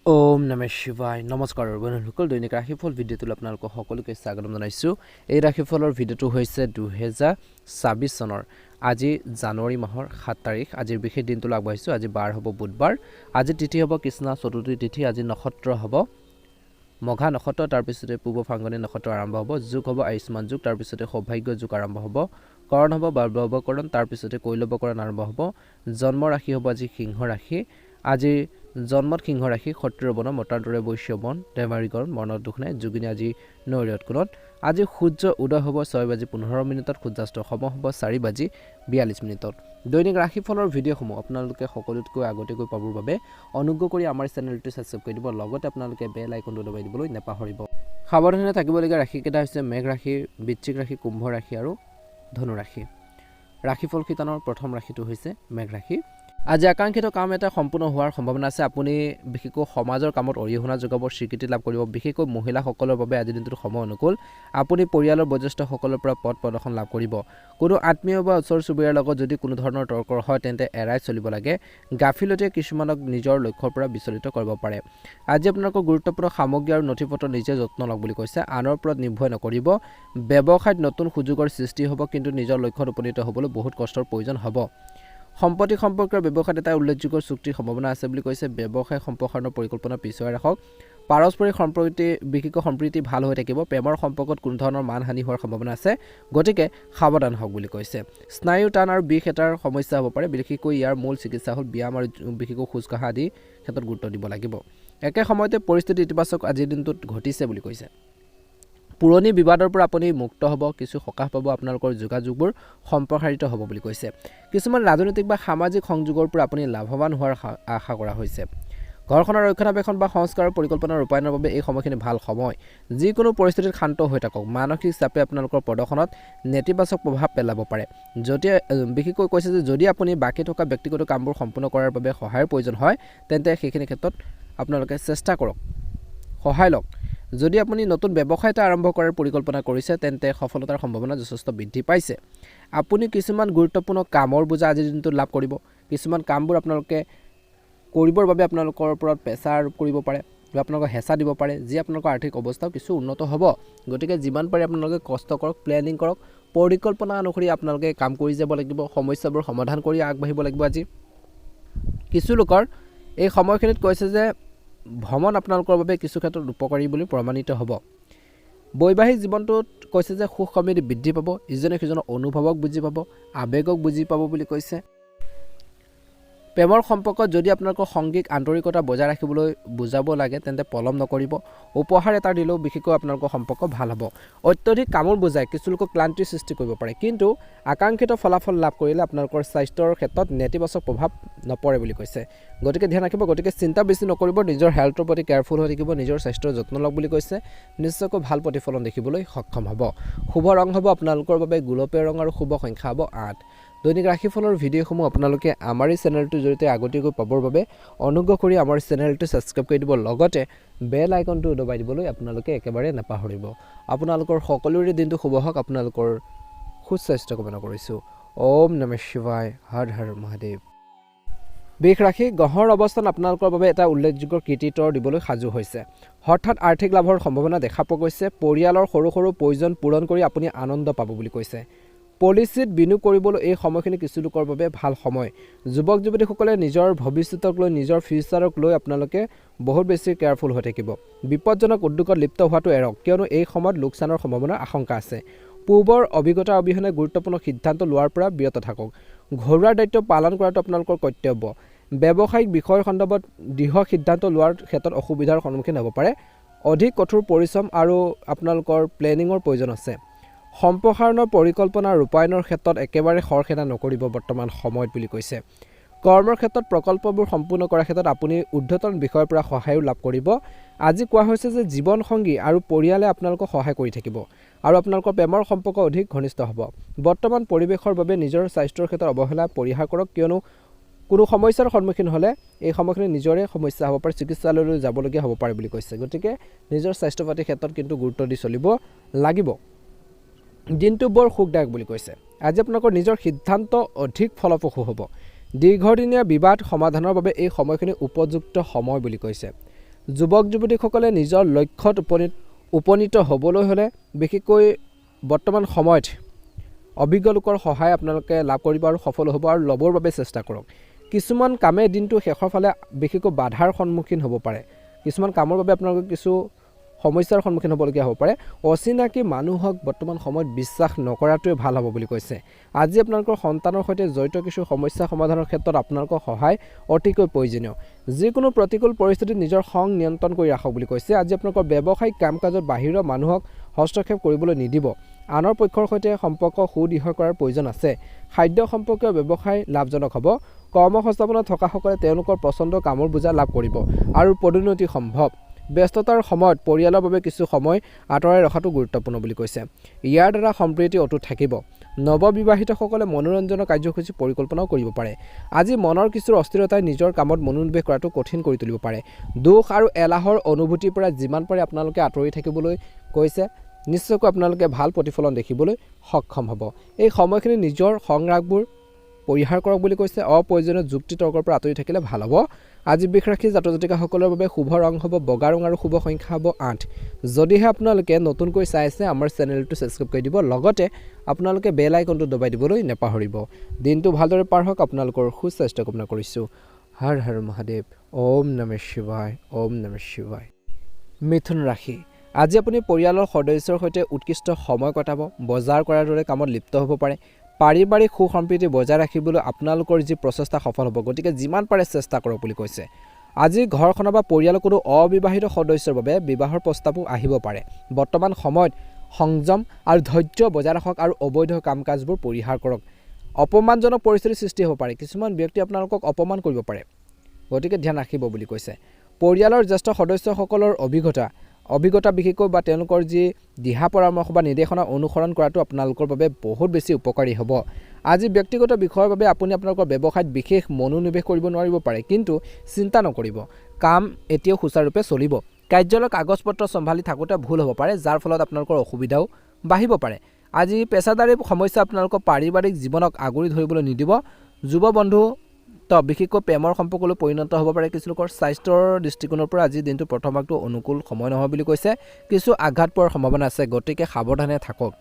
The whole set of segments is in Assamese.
ওম নমঃ শিৱায় নমস্কাৰ বন্ধুসকল দৈনিক ৰাশিফল ভিডিঅ'টোলৈ আপোনালোকক সকলোকে স্বাগতম জনাইছোঁ। এই ৰাশিফলৰ ভিডিঅ'টো হৈছে 2024 চনৰ আজি জানুৱাৰী মাহৰ 7 তাৰিখ। আজিৰ বিশেষ দিনটোলৈ আগবাঢ়িছোঁ। আজি বাৰ হ'ব বুধবাৰ। আজি তিথি হ'ব কৃষ্ণ চতুৰ্থী তিথি। আজি নক্ষত্ৰ হ'ব মঘা নক্ষত্ৰ, তাৰপিছতে পূৰ্ব ফাংগনী নক্ষত্ৰ আৰম্ভ হ'ব। যোগ হ'ব আয়ুষ্মান যোগ, তাৰপিছতে সৌভাগ্য যোগ আৰম্ভ হ'ব। কৰণ হ'ব বাৰ্বৱকৰণ, তাৰপিছতে কৈলৱকৰণ আৰম্ভ হ'ব। জন্ম ৰাশি হ'ব আজি সিংহ ৰাশি। আজি জন্মত সিংহ ৰাশি, ক্ষত্ৰিয় বৰ্ণ, মতান্তৰে বৈশ্য বৰ্ণ, ধেমাৰিকৰণ বৰ্ণত দুখ নাই, যোগিনী আজি নৈৰত কোণত। আজি সূৰ্য উদয় হ'ব 6:15 সূৰ্যাস্ত সময় হ'ব 4:42। দৈনিক ৰাশিফলৰ ভিডিঅ'সমূহ আপোনালোকে সকলোতকৈ আগতীয়াকৈ পাবৰ বাবে অনুগ্ৰহ কৰি আমাৰ চেনেলটো ছাবস্ক্ৰাইব কৰি দিব, লগতে আপোনালোকে বেল আইকনটো দবাই দিবলৈ নাপাহৰিব। সাৱধানে থাকিবলগীয়া ৰাশিকেইটা হৈছে মেঘ ৰাশি, বৃশ্চিক ৰাশি, কুম্ভ ৰাশি আৰু ধনু ৰাশি। ৰাশিফল শিতানৰ প্ৰথম ৰাশিটো হৈছে মেঘ ৰাশি। আজি আকাংক্ষিত কাম এটা সম্পূৰ্ণ হোৱাৰ সম্ভাৱনা আছে। আপুনি বিশেষকৈ সমাজৰ কামত অৰিহণা যোগাব, স্বীকৃতি লাভ কৰিব। বিশেষকৈ মহিলাসকলৰ বাবে আজিৰ দিনটোত সময় অনুকূল। আপুনি পৰিয়ালৰ বয়োজ্যেষ্ঠসকলৰ পৰা পদ প্ৰদৰ্শন লাভ কৰিব। কোনো আত্মীয় বা ওচৰ চুবুৰীয়াৰ লগত যদি কোনো ধৰণৰ তৰ্কৰ হয় তেন্তে এৰাই চলিব লাগে। গাফিলতিয়ে কিছুমানক নিজৰ লক্ষ্যৰ পৰা বিচলিত কৰিব পাৰে। আজি আপোনালোকৰ গুৰুত্বপূৰ্ণ সামগ্ৰী আৰু নথিপত্ৰ নিজে যত্ন লওক বুলি কৈছে। আনৰ ওপৰত নিৰ্ভৰ নকৰিব। ব্যৱসায়ত নতুন সুযোগৰ সৃষ্টি হ'ব, কিন্তু নিজৰ লক্ষ্যত উপনীত হ'বলৈ বহুত কষ্টৰ প্ৰয়োজন হ'ব। সম্পত্তি সম্পৰ্কীয় ব্যৱসায়ত এটা উল্লেখযোগ্য চুক্তিৰ সম্ভাৱনা আছে বুলি কৈছে। ব্যৱসায় সম্প্ৰসাৰণৰ পৰিকল্পনা পিছুৱাই ৰাখক। পাৰস্পৰিক সম্প্ৰীতি ভাল হৈ থাকিব। প্ৰেমৰ সম্পৰ্কত কোনো ধৰণৰ মানহানি হোৱাৰ সম্ভাৱনা আছে, গতিকে সাৱধান হওক বুলি কৈছে। স্নায়ু টান আৰু বিষ এটাৰ সমস্যা হ'ব পাৰে। বিশেষকৈ ইয়াৰ মূল চিকিৎসা হ'ল ব্যায়াম আৰু বিশেষকৈ খোজকঢ়া আদি ক্ষেত্ৰত গুৰুত্ব দিব লাগিব। একে সময়তে পৰিস্থিতি ইতিবাচক আজিৰ দিনটোত ঘটিছে বুলি কৈছে। পুৰণি বিবাদৰ পৰা আপুনি মুক্ত হ'ব, কিছু সকাহ পাব। আপোনালোকৰ যোগাযোগবোৰ সম্প্ৰসাৰিত হ'ব বুলি কৈছে। কিছুমান ৰাজনৈতিক বা সামাজিক সংযোগৰ পৰা আপুনি লাভৱান হোৱাৰ আশা কৰা হৈছে। ঘৰখনৰ ৰক্ষণাবেক্ষণ বা সংস্কাৰৰ পৰিকল্পনা ৰূপায়ণৰ বাবে এই সময়খিনি ভাল সময়। যিকোনো পৰিস্থিতিত শান্ত হৈ থাকক। মানসিক চাপে আপোনালোকৰ প্ৰদৰ্শনত নেতিবাচক প্ৰভাৱ পেলাব পাৰে। বিশেষকৈ কৈছে যে যদি আপুনি বাকী থকা ব্যক্তিগত কামবোৰ সম্পূৰ্ণ কৰাৰ বাবে সহায়ৰ প্ৰয়োজন হয় তেন্তে সেইখিনি ক্ষেত্ৰত আপোনালোকে চেষ্টা কৰক, সহায় লওক। যদি আপুনি নতুন ব্যৱসায় এটা আৰম্ভ কৰাৰ পৰিকল্পনা কৰিছে তেন্তে সফলতাৰ সম্ভাৱনা যথেষ্ট বৃদ্ধি পাইছে। আপুনি কিছুমান গুৰুত্বপূৰ্ণ কামৰ বোজা আজিৰ দিনটোত লাভ কৰিব। কিছুমান কামবোৰ আপোনালোকে কৰিবৰ বাবে আপোনালোকৰ ওপৰত প্ৰেছাৰ কৰিব পাৰে বা আপোনালোকক হেঁচা দিব পাৰে, যি আপোনালোকৰ আৰ্থিক অৱস্থাও কিছু উন্নত হ'ব। গতিকে যিমান পাৰে আপোনালোকে কষ্ট কৰক, প্লেনিং কৰক, পৰিকল্পনা অনুসৰি আপোনালোকে কাম কৰি যাব লাগিব। সমস্যাবোৰ সমাধান কৰি আগবাঢ়িব লাগিব। আজি কিছু লোকৰ এই সময়খিনিত কৈছে যে ভ্ৰমণ আপোনালোকৰ বাবে কিছু ক্ষেত্ৰত উপকাৰী বুলি প্ৰমাণিত হ'ব। বৈবাহিক জীৱনটোত কৈছে যে সুখ সমৃদ্ধি বৃদ্ধি পাব। ইজনে সিজনৰ অনুভৱক বুজি পাব, আৱেগক বুজি পাব বুলি কৈছে। প্ৰেমৰ সম্পৰ্কত যদি আপোনালোকৰ সংগীক আন্তৰিকতা বজাই ৰাখিবলৈ বুজাব লাগে তেন্তে পলম নকৰিব। উপহাৰ এটা দিলেও বিশেষকৈ আপোনালোকৰ সম্পৰ্ক ভাল হ'ব। অত্যধিক কামৰ বোজাই কিছু লোকক ক্লান্তিৰ সৃষ্টি কৰিব পাৰে, কিন্তু আকাংক্ষিত ফলাফল লাভ কৰিলে আপোনালোকৰ স্বাস্থ্যৰ ক্ষেত্ৰত নেতিবাচক প্ৰভাৱ নপৰে বুলি কৈছে। গতিকে ধ্যান ৰাখিব। গতিকে চিন্তা বেছি নকৰিব, নিজৰ হেল্থৰ প্ৰতি কেয়াৰফুল হৈ থাকিব, নিজৰ স্বাস্থ্যৰ যত্ন লওক বুলি কৈছে। নিশ্চয়কৈ ভাল প্ৰতিফলন দেখিবলৈ সক্ষম হ'ব। শুভ ৰং হ'ব আপোনালোকৰ বাবে গোলপীয়া ৰং আৰু শুভ সংখ্যা হ'ব 8। দৈনিক ৰাশিফলৰ ভিডিঅ'সমূহ আপোনালোকে আমাৰ এই চেনেলটোৰ জৰিয়তে আগতীয়াকৈ পাবৰ বাবে অনুগ্ৰহ কৰি আমাৰ চেনেলটো ছাবস্ক্ৰাইব কৰি দিব, লগতে বেল আইকনটো দবাই দিবলৈ আপোনালোকে একেবাৰে নাপাহৰিব। আপোনালোকৰ সকলোৰে দিনটো শুভ হওক। আপোনালোকৰ সুস্বাস্থ্য কামনা কৰিছোঁ। ওম নমঃ শিৱায়, হৰ হৰ মহাদেৱ। বৃষ ৰাশি, গ্ৰহৰ অৱস্থান আপোনালোকৰ বাবে এটা উল্লেখযোগ্য কৃতিত্ব দিবলৈ সাজু হৈছে। হঠাৎ আৰ্থিক লাভৰ সম্ভাৱনা দেখা পোৱা গৈছে। পৰিয়ালৰ সৰু সৰু প্ৰয়োজন পূৰণ কৰি আপুনি আনন্দ পাব বুলি কৈছে। পলিচিত বিনিয়োগ কৰিবলৈ এই সময়খিনি কিছু লোকৰ বাবে ভাল সময়। যুৱক যুৱতীসকলে নিজৰ ভৱিষ্যতক লৈ, নিজৰ ফিউচাৰক লৈ আপোনালোকে বহুত বেছি কেয়াৰফুল হৈ থাকিব। বিপদজনক উদ্যোগত লিপ্ত হোৱাটো এৰক, কিয়নো এই সময়ত লোকচানৰ সম্ভাৱনাৰ আশংকা আছে। পূৰ্বৰ অভিজ্ঞতা অবিহনে গুৰুত্বপূৰ্ণ সিদ্ধান্ত লোৱাৰ পৰা বিৰত থাকক। ঘৰুৱা দায়িত্ব পালন কৰাটো আপোনালোকৰ কৰ্তব্য। ব্যৱসায়িক বিষয়ৰ সন্দৰ্ভত দৃঢ় সিদ্ধান্ত লোৱাৰ ক্ষেত্ৰত অসুবিধাৰ সন্মুখীন হ'ব পাৰে। অধিক কঠোৰ পৰিশ্ৰম আৰু আপোনালোকৰ প্লেনিঙৰ প্ৰয়োজন আছে। সম্প্ৰসাৰণৰ পৰিকল্পনা ৰূপায়ণৰ ক্ষেত্ৰত একেবাৰে খৰখেদা নকৰিব বৰ্তমান সময়ত বুলি কৈছে। কৰ্মৰ ক্ষেত্ৰত প্ৰকল্পবোৰ সম্পূৰ্ণ কৰাৰ ক্ষেত্ৰত আপুনি ঊৰ্ধ্বতন বিষয়ৰ পৰা সহায়ো লাভ কৰিব। আজি কোৱা হৈছে যে জীৱনসংগী আৰু পৰিয়ালে আপোনালোকক সহায় কৰি থাকিব আৰু আপোনালোকৰ প্ৰেমৰ সম্পৰ্ক অধিক ঘনিষ্ঠ হ'ব। বৰ্তমান পৰিৱেশৰ বাবে নিজৰ স্বাস্থ্যৰ ক্ষেত্ৰত অৱহেলা পৰিহাৰ কৰক, কিয়নো কোনো সমস্যাৰ সন্মুখীন হ'লে এই সময়খিনি নিজৰে সমস্যা হ'ব পাৰে, চিকিৎসালয়লৈ যাবলগীয়া হ'ব পাৰে বুলি কৈছে। গতিকে নিজৰ স্বাস্থ্য পাতিৰ ক্ষেত্ৰত কিন্তু গুৰুত্ব দি চলিব লাগিব। দিনটো বৰ সুখদায়ক বুলি কৈছে। আজি আপোনালোকৰ নিজৰ সিদ্ধান্ত অধিক ফলপ্ৰসূ হ'ব। দীৰ্ঘদিনীয়া বিবাদ সমাধানৰ বাবে এই সময়খিনি উপযুক্ত সময় বুলি কৈছে। যুৱক যুৱতীসকলে নিজৰ লক্ষ্যত উপনীত হ'বলৈ হ'লে বিশেষকৈ বৰ্তমান সময়ত অভিজ্ঞ লোকৰ সহায় আপোনালোকে লাভ কৰিব আৰু সফল হ'ব আৰু ল'বৰ বাবে চেষ্টা কৰক। কিছুমান কামে দিনটো শেষৰ ফালে বিশেষকৈ বাধাৰ সন্মুখীন হ'ব পাৰে। কিছুমান কামৰ বাবে আপোনালোকে কিছু সমস্যাৰ সন্মুখীন হ'বলগীয়া হ'ব পাৰে। অচিনাকি মানুহক বৰ্তমান সময়ত বিশ্বাস নকৰাটোৱে ভাল হ'ব বুলি কৈছে। আজি আপোনালোকৰ সন্তানৰ সৈতে জড়িত কিছু সমস্যা সমাধানৰ ক্ষেত্ৰত আপোনালোকৰ সহায় অতিকৈ প্ৰয়োজনীয়। যিকোনো প্ৰতিকূল পৰিস্থিতিত নিজৰ খং নিয়ন্ত্ৰণ কৰি ৰাখক বুলি কৈছে। আজি আপোনালোকৰ ব্যৱসায়িক কাম কাজত বাহিৰৰ মানুহক হস্তক্ষেপ কৰিবলৈ নিদিব। আনৰ পক্ষৰ সৈতে সম্পৰ্ক সুদৃঢ় কৰাৰ প্ৰয়োজন আছে। খাদ্য সম্পৰ্কীয় ব্যৱসায় লাভজনক হ'ব। কৰ্মসংস্থাপনত থকাসকলে তেওঁলোকৰ পচন্দৰ কামৰ বোজা লাভ কৰিব আৰু পদোন্নতি সম্ভৱ। ব্যস্ততাৰ সময়ত পৰিয়ালৰ বাবে কিছু সময় আঁতৰাই ৰখাটো গুৰুত্বপূৰ্ণ বুলি কৈছে। ইয়াৰ দ্বাৰা সম্প্ৰীতি অটুট থাকিব। নৱবিবাহিতসকলে মনোৰঞ্জনৰ কাৰ্যসূচী পৰিকল্পনাও কৰিব পাৰে। আজি মনৰ কিছু অস্থিৰতাই নিজৰ কামত মনোনিৱেশ কৰাটো কঠিন কৰি তুলিব পাৰে। দুখ আৰু এলাহৰ অনুভূতিৰ পৰা যিমান পাৰে আপোনালোকে আঁতৰি থাকিবলৈ কৈছে। নিশ্চয়কৈ আপোনালোকে ভাল প্ৰতিফলন দেখিবলৈ সক্ষম হ'ব। এই সময়খিনি নিজৰ সংৰাগবোৰ পৰিহাৰ কৰক বুলি কৈছে। অপ্ৰয়োজনীয় যুক্তি তৰ্কৰ পৰা আঁতৰি থাকিলে ভাল হ'ব। আজি বৃষ ৰাশি জাতক জাতিকাসকলৰ বাবে শুভ ৰং হ'ব বগা ৰং আৰু শুভ সংখ্যা হ'ব 8। যদিহে আপোনালোকে নতুনকৈ চাই আছে আমাৰ চেনেলটো ছাবস্ক্ৰাইব কৰি দিব, লগতে আপোনালোকে বেল আইকনটো দবাই দিবলৈ নেপাহৰিব। দিনটো ভালদৰে পাৰ হওক। আপোনালোকৰ সুস্বাস্থ্য কামনা কৰিছোঁ। হৰ হৰ মহাদেৱ। ওম নমঃ শিৱায়। ওম নমঃ শিৱায়। মিথুন ৰাশি। আজি আপুনি পৰিয়ালৰ সদস্যৰ সৈতে উৎকৃষ্ট সময় কটাব। বজাৰ কৰাৰ দৰে কামত লিপ্ত হ'ব পাৰে। পাৰিবাৰিক সুখ সম্প্ৰীতি বজাই ৰাখিবলৈ আপোনালোকৰ যি প্ৰচেষ্টা সফল হ'ব, গতিকে যিমান পাৰে চেষ্টা কৰক বুলি কৈছে। আজি ঘৰখনৰ বা পৰিয়ালৰ কোনো অবিবাহিত সদস্যৰ বাবে বিবাহৰ প্ৰস্তাৱো আহিব পাৰে। বৰ্তমান সময়ত সংযম আৰু ধৈৰ্য বজাই ৰাখক আৰু অবৈধ কাম কাজবোৰ পৰিহাৰ কৰক। অপমানজনক পৰিস্থিতিৰ সৃষ্টি হ'ব পাৰে। কিছুমান ব্যক্তি আপোনালোকক অপমান কৰিব পাৰে, গতিকে ধ্যান ৰাখিব বুলি কৈছে। পৰিয়ালৰ জ্যেষ্ঠ সদস্যসকলৰ অভিজ্ঞতা বিশেষকৈ বা তেওঁলোকৰ যি দিহা পৰামৰ্শ বা নিৰ্দেশনা অনুসৰণ কৰাটো আপোনালোকৰ বাবে বহুত বেছি উপকাৰী হ'ব। আজি ব্যক্তিগত বিষয়ৰ বাবে আপুনি আপোনালোকৰ ব্যৱসায়ত বিশেষ মনোনিৱেশ কৰিব নোৱাৰিব পাৰে, কিন্তু চিন্তা নকৰিব, কাম এতিয়াও সুচাৰুৰূপে চলিব। কাৰ্যালয়ৰ কাগজ পত্ৰ চম্ভালি থাকোঁতে ভুল হ'ব পাৰে, যাৰ ফলত আপোনালোকৰ অসুবিধাও বাঢ়িব পাৰে। আজি পেছাদাৰী সমস্যা আপোনালোকৰ পাৰিবাৰিক জীৱনক আগুৰি ধৰিবলৈ নিদিব। যুৱ বন্ধু বিশেষকৈ প্ৰেমৰ সম্পৰ্কলৈ পৰিণত হ'ব পাৰে। কিছু লোকৰ স্বাস্থ্যৰ দৃষ্টিকোণৰ পৰা আজি দিনটো প্ৰথম ভাগটো অনুকূল সময় নহয় বুলি কৈছে। কিছু আঘাত পোৱাৰ সম্ভাৱনা আছে, গতিকে সাৱধানে থাকক।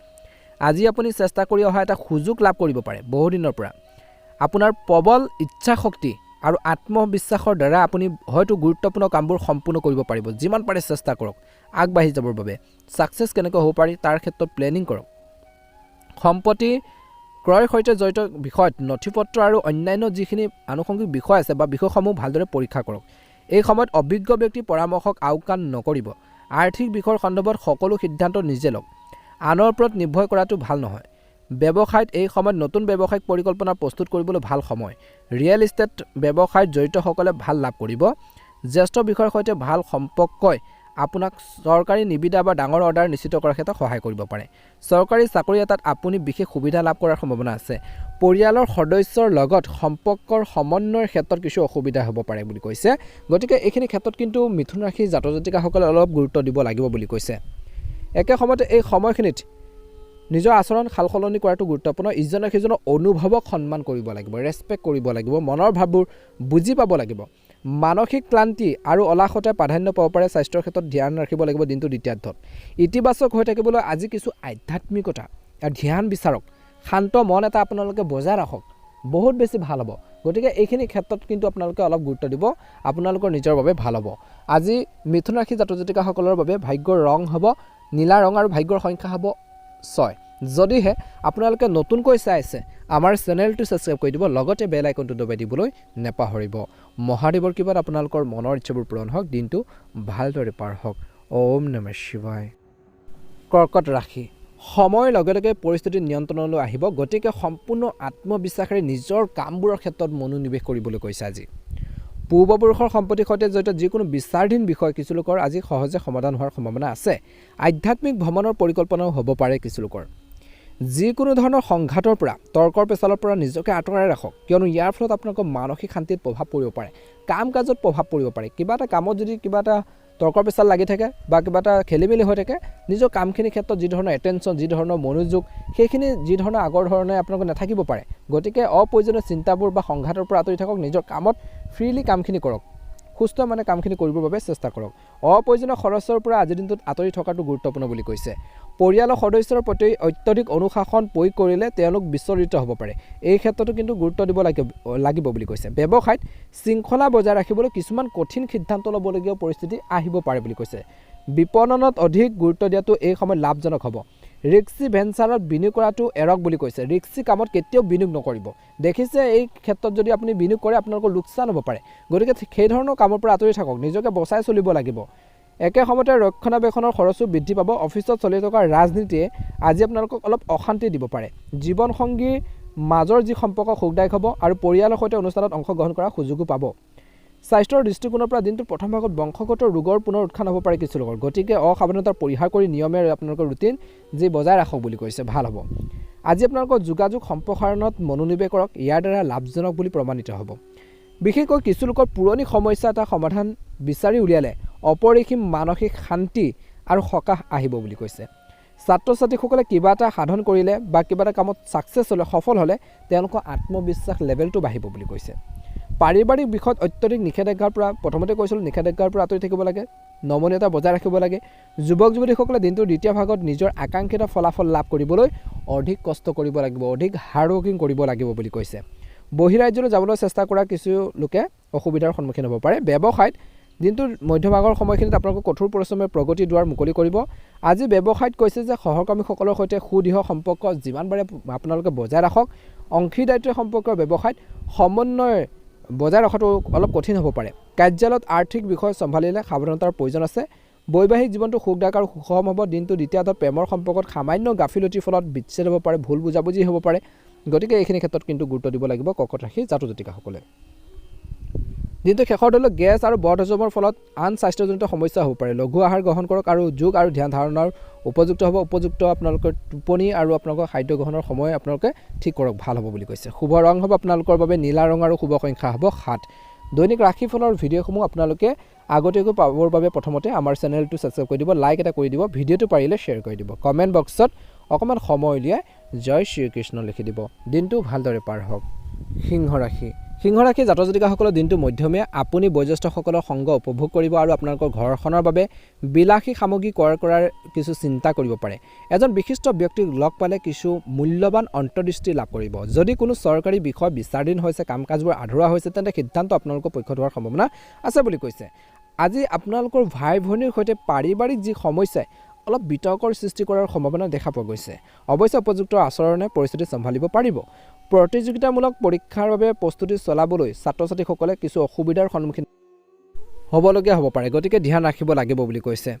আজি আপুনি চেষ্টা কৰি অহা এটা সুযোগ লাভ কৰিব পাৰে। বহুদিনৰ পৰা আপোনাৰ প্ৰবল ইচ্ছা শক্তি আৰু আত্মবিশ্বাসৰ দ্বাৰা আপুনি হয়তো গুৰুত্বপূৰ্ণ কামবোৰ সম্পূৰ্ণ কৰিব পাৰিব। যিমান পাৰে চেষ্টা কৰক আগবাঢ়ি যাবৰ বাবে। ছাকচেছ কেনেকৈ হ'ব পাৰি তাৰ ক্ষেত্ৰত প্লেনিং কৰক। সম্পত্তি ক্ৰয়ৰ সৈতে জড়িত বিষয়ত নথিপত্ৰ আৰু অন্যান্য যিখিনি আনুষংগিক বিষয় আছে বা বিষয়সমূহ ভালদৰে পৰীক্ষা কৰক। এই সময়ত অভিজ্ঞ ব্যক্তিৰ পৰামৰ্শক আওকাণ নকৰিব। আৰ্থিক বিষয়ৰ সন্দৰ্ভত সকলো সিদ্ধান্ত নিজে লওক। আনৰ ওপৰত নিৰ্ভৰ কৰাটো ভাল নহয়। ব্যৱসায়ত এই সময়ত নতুন ব্যৱসায়িক পৰিকল্পনা প্ৰস্তুত কৰিবলৈ ভাল সময়। ৰিয়েল ইষ্টেট ব্যৱসায়ত জড়িতসকলে ভাল লাভ কৰিব। জ্যেষ্ঠ বিষয়ৰ সৈতে ভাল সম্পৰ্কই আপোনাক চৰকাৰী নিবিদা বা ডাঙৰ অৰ্ডাৰ নিশ্চিত কৰাৰ ক্ষেত্ৰত সহায় কৰিব পাৰে। চৰকাৰী চাকৰি এটাত আপুনি বিশেষ সুবিধা লাভ কৰাৰ সম্ভাৱনা আছে। পৰিয়ালৰ সদস্যৰ লগত সম্পৰ্কৰ সমন্বয়ৰ ক্ষেত্ৰত কিছু অসুবিধা হ'ব পাৰে বুলি কৈছে। গতিকে এইখিনি ক্ষেত্ৰত কিন্তু মিথুন ৰাশিৰ জাতক জাতিকাসকলে অলপ গুৰুত্ব দিব লাগিব বুলি কৈছে। একে সময়তে এই সময়খিনিত নিজৰ আচৰণ সাল সলনি কৰাটো গুৰুত্বপূৰ্ণ। ইজনে সিজনৰ অনুভৱক সন্মান কৰিব লাগিব, ৰেচপেক্ট কৰিব লাগিব, মনৰ ভাৱবোৰ বুজি পাব লাগিব। মানসিক ক্লান্তি আৰু অলাসতে প্ৰাধান্য পাব পাৰে। স্বাস্থ্যৰ ক্ষেত্ৰত ধ্যান ৰাখিব লাগিব দিনটো দ্বিতীয়াৰ্ধত। ইতিবাচক হৈ থাকিবলৈ আজি কিছু আধ্যাত্মিকতা ধ্যান বিচাৰক। শান্ত মন এটা আপোনালোকে বজাই ৰাখক, বহুত বেছি ভাল হ'ব। গতিকে এইখিনি ক্ষেত্ৰত কিন্তু আপোনালোকে অলপ গুৰুত্ব দিব, আপোনালোকৰ নিজৰ বাবে ভাল হ'ব। আজি মিথুন ৰাশি জাতক জাতিকাসকলৰ বাবে ভাগ্যৰ ৰং হ'ব নীলা ৰং আৰু ভাগ্যৰ সংখ্যা হ'ব 6। যদিহে আপোনালোকে নতুনকৈ চাই আছে আমাৰ চেনেলটো ছাবস্ক্ৰাইব কৰি দিব, লগতে বেল আইকনটো দবাই দিবলৈ নেপাহৰিব। মহাদেৱৰ কৃপাত আপোনালোকৰ মনৰ ইচ্ছাবোৰ পূৰণ হওক, দিনটো ভালদৰে পাৰ হওক। ওম নমঃ শিৱায়। কৰ্কট ৰাশি। সময়ৰ লগে লগে পৰিস্থিতি নিয়ন্ত্ৰণলৈ আহিব, গতিকে সম্পূৰ্ণ আত্মবিশ্বাসেৰে নিজৰ কামবোৰৰ ক্ষেত্ৰত মনোনিৱেশ কৰিবলৈ কৈছে। আজি পূৰ্বপুৰুষৰ সম্পত্তিৰ সৈতে জড়িত যিকোনো বিচাৰাধীন বিষয় কিছু লোকৰ আজি সহজে সমাধান হোৱাৰ সম্ভাৱনা আছে। আধ্যাত্মিক ভ্ৰমণৰ পৰিকল্পনাও হ'ব পাৰে কিছু লোকৰ। যিকোনো ধৰণৰ সংঘাতৰ পৰা তৰ্কৰ পেচালৰ পৰা নিজকে আঁতৰাই ৰাখক, কিয়নো ইয়াৰ ফলত আপোনালোকৰ মানসিক শান্তিত প্ৰভাৱ পৰিব পাৰে, কাম কাজত প্ৰভাৱ পৰিব পাৰে। কিবা এটা কামত যদি কিবা এটা তৰ্কৰ পেচাল লাগি থাকে বা কিবা এটা খেলি মেলি হৈ থাকে, নিজৰ কামখিনিৰ ক্ষেত্ৰত যি ধৰণৰ এটেনশ্যন, যি ধৰণৰ মনোযোগ, সেইখিনি যি ধৰণৰ আগৰ ধৰণে আপোনালোকে নাথাকিব পাৰে। গতিকে অপ্ৰয়োজনীয় চিন্তাবোৰ বা সংঘাতৰ পৰা আঁতৰি থাকক, নিজৰ কামত ফ্ৰীলি কামখিনি কৰক। সুস্থ মানে কামখিনি কৰিবৰ বাবে চেষ্টা কৰক অপ্ৰয়োজনীয় খৰচৰ পৰা আজিৰ দিনটোত আঁতৰি থকাটো গুৰুত্বপূৰ্ণ বুলি কৈছে পৰিয়ালৰ সদস্যৰ প্ৰতি অত্যধিক অনুশাসন প্ৰয়োগ কৰিলে তেওঁলোক বিচলিত হ'ব পাৰে এই ক্ষেত্ৰতো কিন্তু গুৰুত্ব দিব লাগিব বুলি কৈছে ব্যৱসায়ত শৃংখলা বজাই ৰাখিবলৈ কিছুমান কঠিন সিদ্ধান্ত ল'বলগীয়া পৰিস্থিতি আহিব পাৰে বুলি কৈছে বিপণনত অধিক গুৰুত্ব দিয়াটো এই সময়ত লাভজনক হ'ব ৰিক্সি ভেঞ্চাৰত বিনিয়োগ কৰাটো এৰক বুলি কৈছে ৰিক্সি কামত কেতিয়াও বিনিয়োগ নকৰিব দেখিছে এই ক্ষেত্ৰত যদি আপুনি বিনিয়োগ কৰে আপোনালোকৰ লোকচান হ'ব পাৰে গতিকে সেই ধৰণৰ কামৰ পৰা আঁতৰি থাকক নিজকে বচাই চলিব লাগিব একে সময়তে ৰক্ষণাবেক্ষণৰ খৰচো বৃদ্ধি পাব অফিচত চলি থকা ৰাজনীতিয়ে আজি আপোনালোকক অলপ অশান্তি দিব পাৰে জীৱন সংগীৰ মাজৰ যি সম্পৰ্ক সুখদায়ক হ'ব আৰু পৰিয়ালৰ সৈতে অনুষ্ঠানত অংশগ্ৰহণ কৰাৰ সুযোগো পাব স্বাস্থ্যৰ দৃষ্টিকোণৰ পৰা দিনটোৰ প্ৰথম ভাগত বংশগত ৰোগৰ পুনৰ উত্থান হ'ব পাৰে কিছু লোকৰ গতিকে অসাৱধানতাৰ পৰিহাৰ কৰি নিয়মেৰে আপোনালোকৰ ৰুটিন যি বজাই ৰাখক বুলি কৈছে ভাল হ'ব আজি আপোনালোকৰ যোগাযোগ সম্প্ৰসাৰণত মনোনিৱেশ কৰক ইয়াৰ দ্বাৰা লাভজনক বুলি প্ৰমাণিত হ'ব বিশেষকৈ কিছু লোকৰ পুৰণি সমস্যা এটা সমাধান বিচাৰি উলিয়ালে অপৰিসীম মানসিক শান্তি আৰু সকাহ আহিব বুলি কৈছে ছাত্ৰ ছাত্ৰীসকলে কিবা এটা সাধন কৰিলে বা কিবা এটা কামত ছাকচেছ হ'লে সফল হ'লে তেওঁলোকৰ আত্মবিশ্বাস লেভেলটো বাঢ়িব বুলি কৈছে পাৰিবাৰিক বিষয়ত অত্যধিক নিষেধাজ্ঞাৰ পৰা প্ৰথমতে কৈছিলোঁ নিষেধাজ্ঞাৰ পৰা আঁতৰি থাকিব লাগে নমনীয়তা বজাই ৰাখিব লাগে যুৱক যুৱতীসকলে দিনটোৰ দ্বিতীয় ভাগত নিজৰ আকাংক্ষিত ফলাফল লাভ কৰিবলৈ অধিক কষ্ট কৰিব লাগিব অধিক হাৰ্ড ৱৰ্কিং কৰিব লাগিব বুলি কৈছে বহিৰাজ্যলৈ যাবলৈ চেষ্টা কৰা কিছু লোকে অসুবিধাৰ সন্মুখীন হ'ব পাৰে ব্যৱসায়ত দিনটোৰ মধ্যভাগৰ সময়খিনিত আপোনালোকক কঠোৰ পৰিশ্ৰমেৰে প্ৰগতি দুৱাৰ মুকলি কৰিব আজি ব্যৱসায়ত কৈছে যে সহকৰ্মীসকলৰ সৈতে সুদৃঢ় সম্পৰ্ক যিমান পাৰে আপোনালোকে বজাই ৰাখক অংশীদাৰিত্ব সম্পৰ্কৰ ব্যৱসায়ত সমন্বয় বজাই ৰখাটো অলপ কঠিন হ'ব পাৰে কাৰ্যালয়ত আৰ্থিক বিষয় চম্ভালিলে সাৱধানতাৰ প্ৰয়োজন আছে বৈবাহিক জীৱনটো সুখদায়ক আৰু সুষম হ'ব দিনটো দ্বিতীয়ত প্ৰেমৰ সম্পৰ্কত সামান্য গাফিলতিৰ ফলত বিচ্ছেদ হ'ব পাৰে ভুল বুজাবুজি হ'ব পাৰে গতিকে এইখিনি ক্ষেত্ৰত কিন্তু গুৰুত্ব দিব লাগিব কৰ্কট ৰাশি জাতক জাতিকাসকলে দিনটো শেষৰ দলত গেছ আৰু বদহজমৰ ফলত আন স্বাস্থ্যজনিত সমস্যা হ'ব পাৰে লঘু আহাৰ গ্ৰহণ কৰক আৰু যোগ আৰু ধ্যান ধাৰণাৰ উপযুক্ত হ'ব উপযুক্ত আপোনালোকৰ টোপনি আৰু আপোনালোকৰ খাদ্য গ্ৰহণৰ সময় আপোনালোকে ঠিক কৰক ভাল হ'ব বুলি কৈছে শুভ ৰং হ'ব আপোনালোকৰ বাবে নীলা ৰং আৰু শুভ সংখ্যা হ'ব 7 দৈনিক ৰাশিফলৰ ভিডিঅ'সমূহ আপোনালোকে আগতীয়াকৈ পাবৰ বাবে প্ৰথমতে আমাৰ চেনেলটো ছাবস্ক্ৰাইব কৰি দিব লাইক এটা কৰি দিব ভিডিঅ'টো পাৰিলে শ্বেয়াৰ কৰি দিব কমেণ্ট বক্সত অকণমান সময় উলিয়াই জয় শ্ৰীকৃষ্ণ লিখি দিব দিনটো ভালদৰে পাৰ হওক সিংহ ৰাশি জাতক জাতিকাসকলৰ দিনটো মধ্যমীয়া আপুনি বয়োজ্যেষ্ঠসকলৰ সংগ উপভোগ কৰিব আৰু আপোনালোকৰ ঘৰখনৰ বাবে বিলাসী সামগ্ৰী ক্ৰয় কৰাৰ কিছু চিন্তা কৰিব পাৰে এজন বিশিষ্ট ব্যক্তিক লগ পালে কিছু মূল্যৱান অন্তৰ্দৃষ্টি লাভ কৰিব যদি কোনো চৰকাৰী বিষয় বিচাৰাধীন হৈছে কাম কাজবোৰ আধৰুৱা হৈছে তেন্তে সিদ্ধান্ত আপোনালোকৰ পক্ষত হোৱাৰ সম্ভাৱনা আছে বুলি কৈছে আজি আপোনালোকৰ ভাই ভনীৰ সৈতে পাৰিবাৰিক যি সমস্যাই অলপ বিতৰ্কৰ সৃষ্টি কৰাৰ সম্ভাৱনা দেখা পোৱা গৈছে অৱশ্যে উপযুক্ত আচৰণে পৰিস্থিতি চম্ভালিব পাৰিব প্ৰতিযোগিতামূলক পৰীক্ষাৰ বাবে প্ৰস্তুতি চলাবলৈ ছাত্ৰ ছাত্ৰীসকলে কিছু অসুবিধাৰ সন্মুখীন হ'বলগীয়া হ'ব পাৰে গতিকে ধ্যান ৰাখিব লাগিব বুলি কৈছে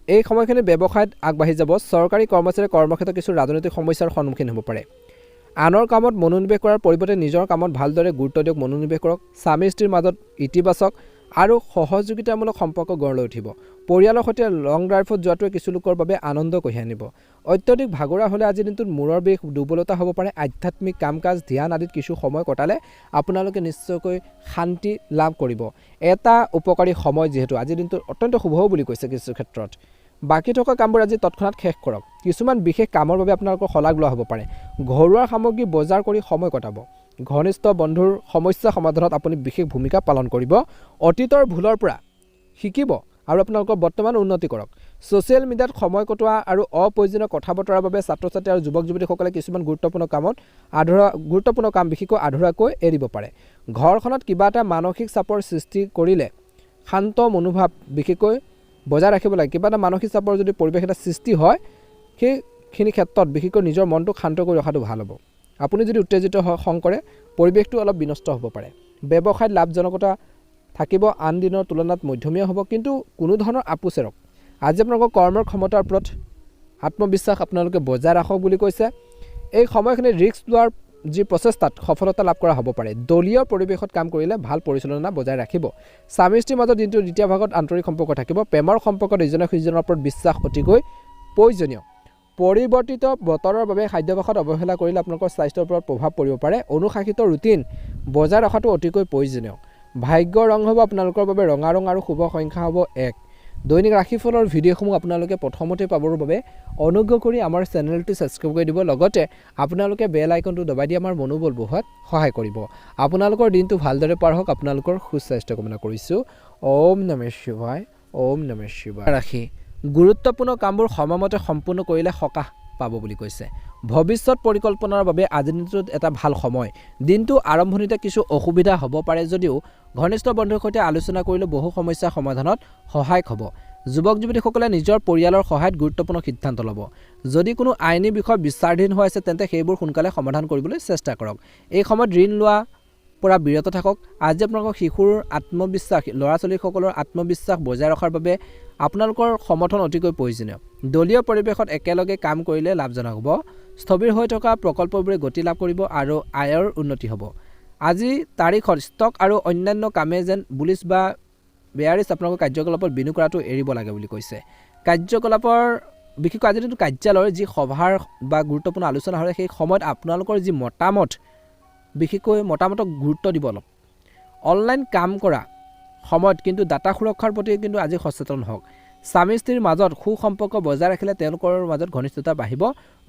এই সময়খিনি ব্যৱসায়ত আগবাঢ়ি যাব চৰকাৰী কৰ্মচাৰীয়ে কৰ্মক্ষেত্ৰত কিছু ৰাজনৈতিক সমস্যাৰ সন্মুখীন হ'ব পাৰে আনৰ কামত মনোনিৱেশ কৰাৰ পৰিৱৰ্তে নিজৰ কামত ভালদৰে গুৰুত্ব দিয়ক মনোনিৱেশ কৰক স্বামী স্ত্ৰীৰ মাজত ইতিবাচক আৰু সহযোগিতামূলক সম্পৰ্ক গঢ় লৈ উঠিব পৰিয়ালৰ সৈতে লং ড্ৰাইভত যোৱাটোৱে কিছু লোকৰ বাবে আনন্দ কঢ়িয়াই আনিব অত্যধিক ভাগৰুৱা হ'লে আজিৰ দিনটোত মূৰৰ বিষ দুৰ্বলতা হ'ব পাৰে আধ্যাত্মিক কাম কাজ ধ্যান আদিত কিছু সময় কটালে আপোনালোকে নিশ্চয়কৈ শান্তি লাভ কৰিব এটা উপকাৰী সময় যিহেতু আজিৰ দিনটোত অত্যন্ত শুভ বুলি কৈছে কিছু ক্ষেত্ৰত বাকী থকা কামবোৰ আজি তৎক্ষণাত শেষ কৰক কিছুমান বিশেষ কামৰ বাবে আপোনালোকৰ শলাগ লোৱা হ'ব পাৰে ঘৰুৱা সামগ্ৰী বজাৰ কৰি সময় কটাব ঘনিষ্ঠ বন্ধুৰ সমস্যা সমাধানত আপুনি বিশেষ ভূমিকা পালন কৰিব অতীতৰ ভুলৰ পৰা শিকিব আৰু আপোনালোকৰ বৰ্তমান উন্নতি কৰক ছ'চিয়েল মিডিয়াত সময় কটোৱা আৰু অপ্ৰয়োজনীয় কথা বতৰাৰ বাবে ছাত্ৰ ছাত্ৰী আৰু যুৱক যুৱতীসকলে কিছুমান গুৰুত্বপূৰ্ণ কাম বিশেষকৈ আধৰুৱাকৈ এৰিব পাৰে ঘৰখনত কিবা এটা মানসিক চাপৰ সৃষ্টি কৰিলে শান্ত মনোভাৱ বিশেষকৈ বজাই ৰাখিব লাগে কিবা এটা মানসিক চাপৰ যদি পৰিৱেশ এটা সৃষ্টি হয় সেইখিনি ক্ষেত্ৰত বিশেষকৈ নিজৰ মনটোক শান্ত কৰি ৰখাটো ভাল হ'ব আপুনি যদি উত্তেজিত খং কৰে পৰিৱেশটো অলপ বিনষ্ট হ'ব পাৰে ব্যৱসায়ত লাভজনকতা থাকিব আন দিনৰ তুলনাত মধ্যমীয়া হ'ব কিন্তু কোনো ধৰণৰ আপোচেৰক আজি আপোনালোকৰ কৰ্মৰ ক্ষমতাৰ ওপৰত আত্মবিশ্বাস আপোনালোকে বজাই ৰাখক বুলি কৈছে এই সময়খিনি ৰিস্ক লোৱাৰ যি প্ৰচেষ্টাত সফলতা লাভ কৰা হ'ব পাৰে দলীয় পৰিৱেশত কাম কৰিলে ভাল পৰিচালনা বজাই ৰাখিব স্বামী স্ত্ৰীৰ মাজত দিনটোৰ দ্বিতীয় ভাগত আন্তৰিক সম্পৰ্ক থাকিব প্ৰেমৰ সম্পৰ্কত ইজনে সিজনৰ ওপৰত বিশ্বাস অতিকৈ প্ৰয়োজনীয় পৰিৱৰ্তিত বতৰৰ বাবে খাদ্যাভ্যাসত অৱহেলা কৰিলে আপোনালোকৰ স্বাস্থ্যৰ ওপৰত প্ৰভাৱ পৰিব পাৰে অনুশাসিত ৰুটিন বজাই ৰখাটো অতিকৈ প্ৰয়োজনীয় ভাগ্য ৰং হ'ব আপোনালোকৰ বাবে ৰঙা ৰং আৰু শুভ সংখ্যা হ'ব 1 দৈনিক ৰাশিফলৰ ভিডিঅ'সমূহ আপোনালোকে প্ৰথমতে পাবৰ বাবে অনুগ্ৰহ কৰি আমাৰ চেনেলটো ছাবস্ক্ৰাইব কৰি দিব লগতে আপোনালোকে বেল আইকনটো দবাই দি আমাৰ মনোবল বঢ়োৱাত সহায় কৰিব আপোনালোকৰ দিনটো ভালদৰে পাৰ হওক আপোনালোকৰ সুস্বাস্থ্য কামনা কৰিছোঁ ওম নমঃ শিৱায় ওম নমঃ শিৱায়। ৰাশি গুৰুত্বপূৰ্ণ কামবোৰ সময়মতে সম্পূৰ্ণ কৰিলে সকাহ পাব বুলি কৈছে। ভৱিষ্যত পৰিকল্পনাৰ বাবে আজিৰ দিনটোত এটা ভাল সময়। দিনটো আৰম্ভণিতে কিছু অসুবিধা হ'ব পাৰে যদিও ঘনিষ্ঠ বন্ধুৰ সৈতে আলোচনা কৰিলে বহু সমস্যা সমাধানত সহায়ক হ'ব। যুৱক যুৱতীসকলে নিজৰ পৰিয়ালৰ সহায়ত গুৰুত্বপূৰ্ণ সিদ্ধান্ত ল'ব। যদি কোনো আইনী বিষয় বিচাৰাধীন হৈ আছে তেন্তে সেইবোৰ সোনকালে সমাধান কৰিবলৈ চেষ্টা কৰক। এই সময়ত ঋণ লোৱা পৰা বিৰত থাকক। আজি আপোনালোকৰ শিশুৰ আত্মবিশ্বাস, ল'ৰা ছোৱালীসকলৰ আত্মবিশ্বাস বজাই ৰখাৰ বাবে আপোনালোকৰ সমৰ্থন অতিকৈ প্ৰয়োজনীয়। দলীয় পৰিৱেশত একেলগে কাম কৰিলে লাভজনক হ'ব। স্থবিৰ হৈ থকা প্ৰকল্পবোৰে গতি লাভ কৰিব আৰু আয়ৰ উন্নতি হ'ব। আজি তাৰিখত ষ্টক আৰু অন্যান্য কামে যেন বুলিছ বা বেয়াৰিছ আপোনালোকৰ কাৰ্যকলাপত বিনিয়োগ কৰাটো এৰিব লাগে বুলি কৈছে। কাৰ্যকলাপৰ বিশেষকৈ আজিৰ দিনটো কাৰ্যালয়ৰ যি সভাৰ বা গুৰুত্বপূৰ্ণ আলোচনা হয় সেই সময়ত আপোনালোকৰ যি মতামত, বিশেষকৈ মতামতক গুৰুত্ব দিব অলপ। অনলাইন কাম কৰা সময়ত কিন্তু ডাটা সুৰক্ষাৰ প্ৰতি কিন্তু আজি সচেতন হওক। স্বামী স্ত্ৰীৰ মাজত সুসম্পৰ্ক বজাই ৰাখিলে তেওঁলোকৰ মাজত ঘনিষ্ঠতা বাঢ়িব।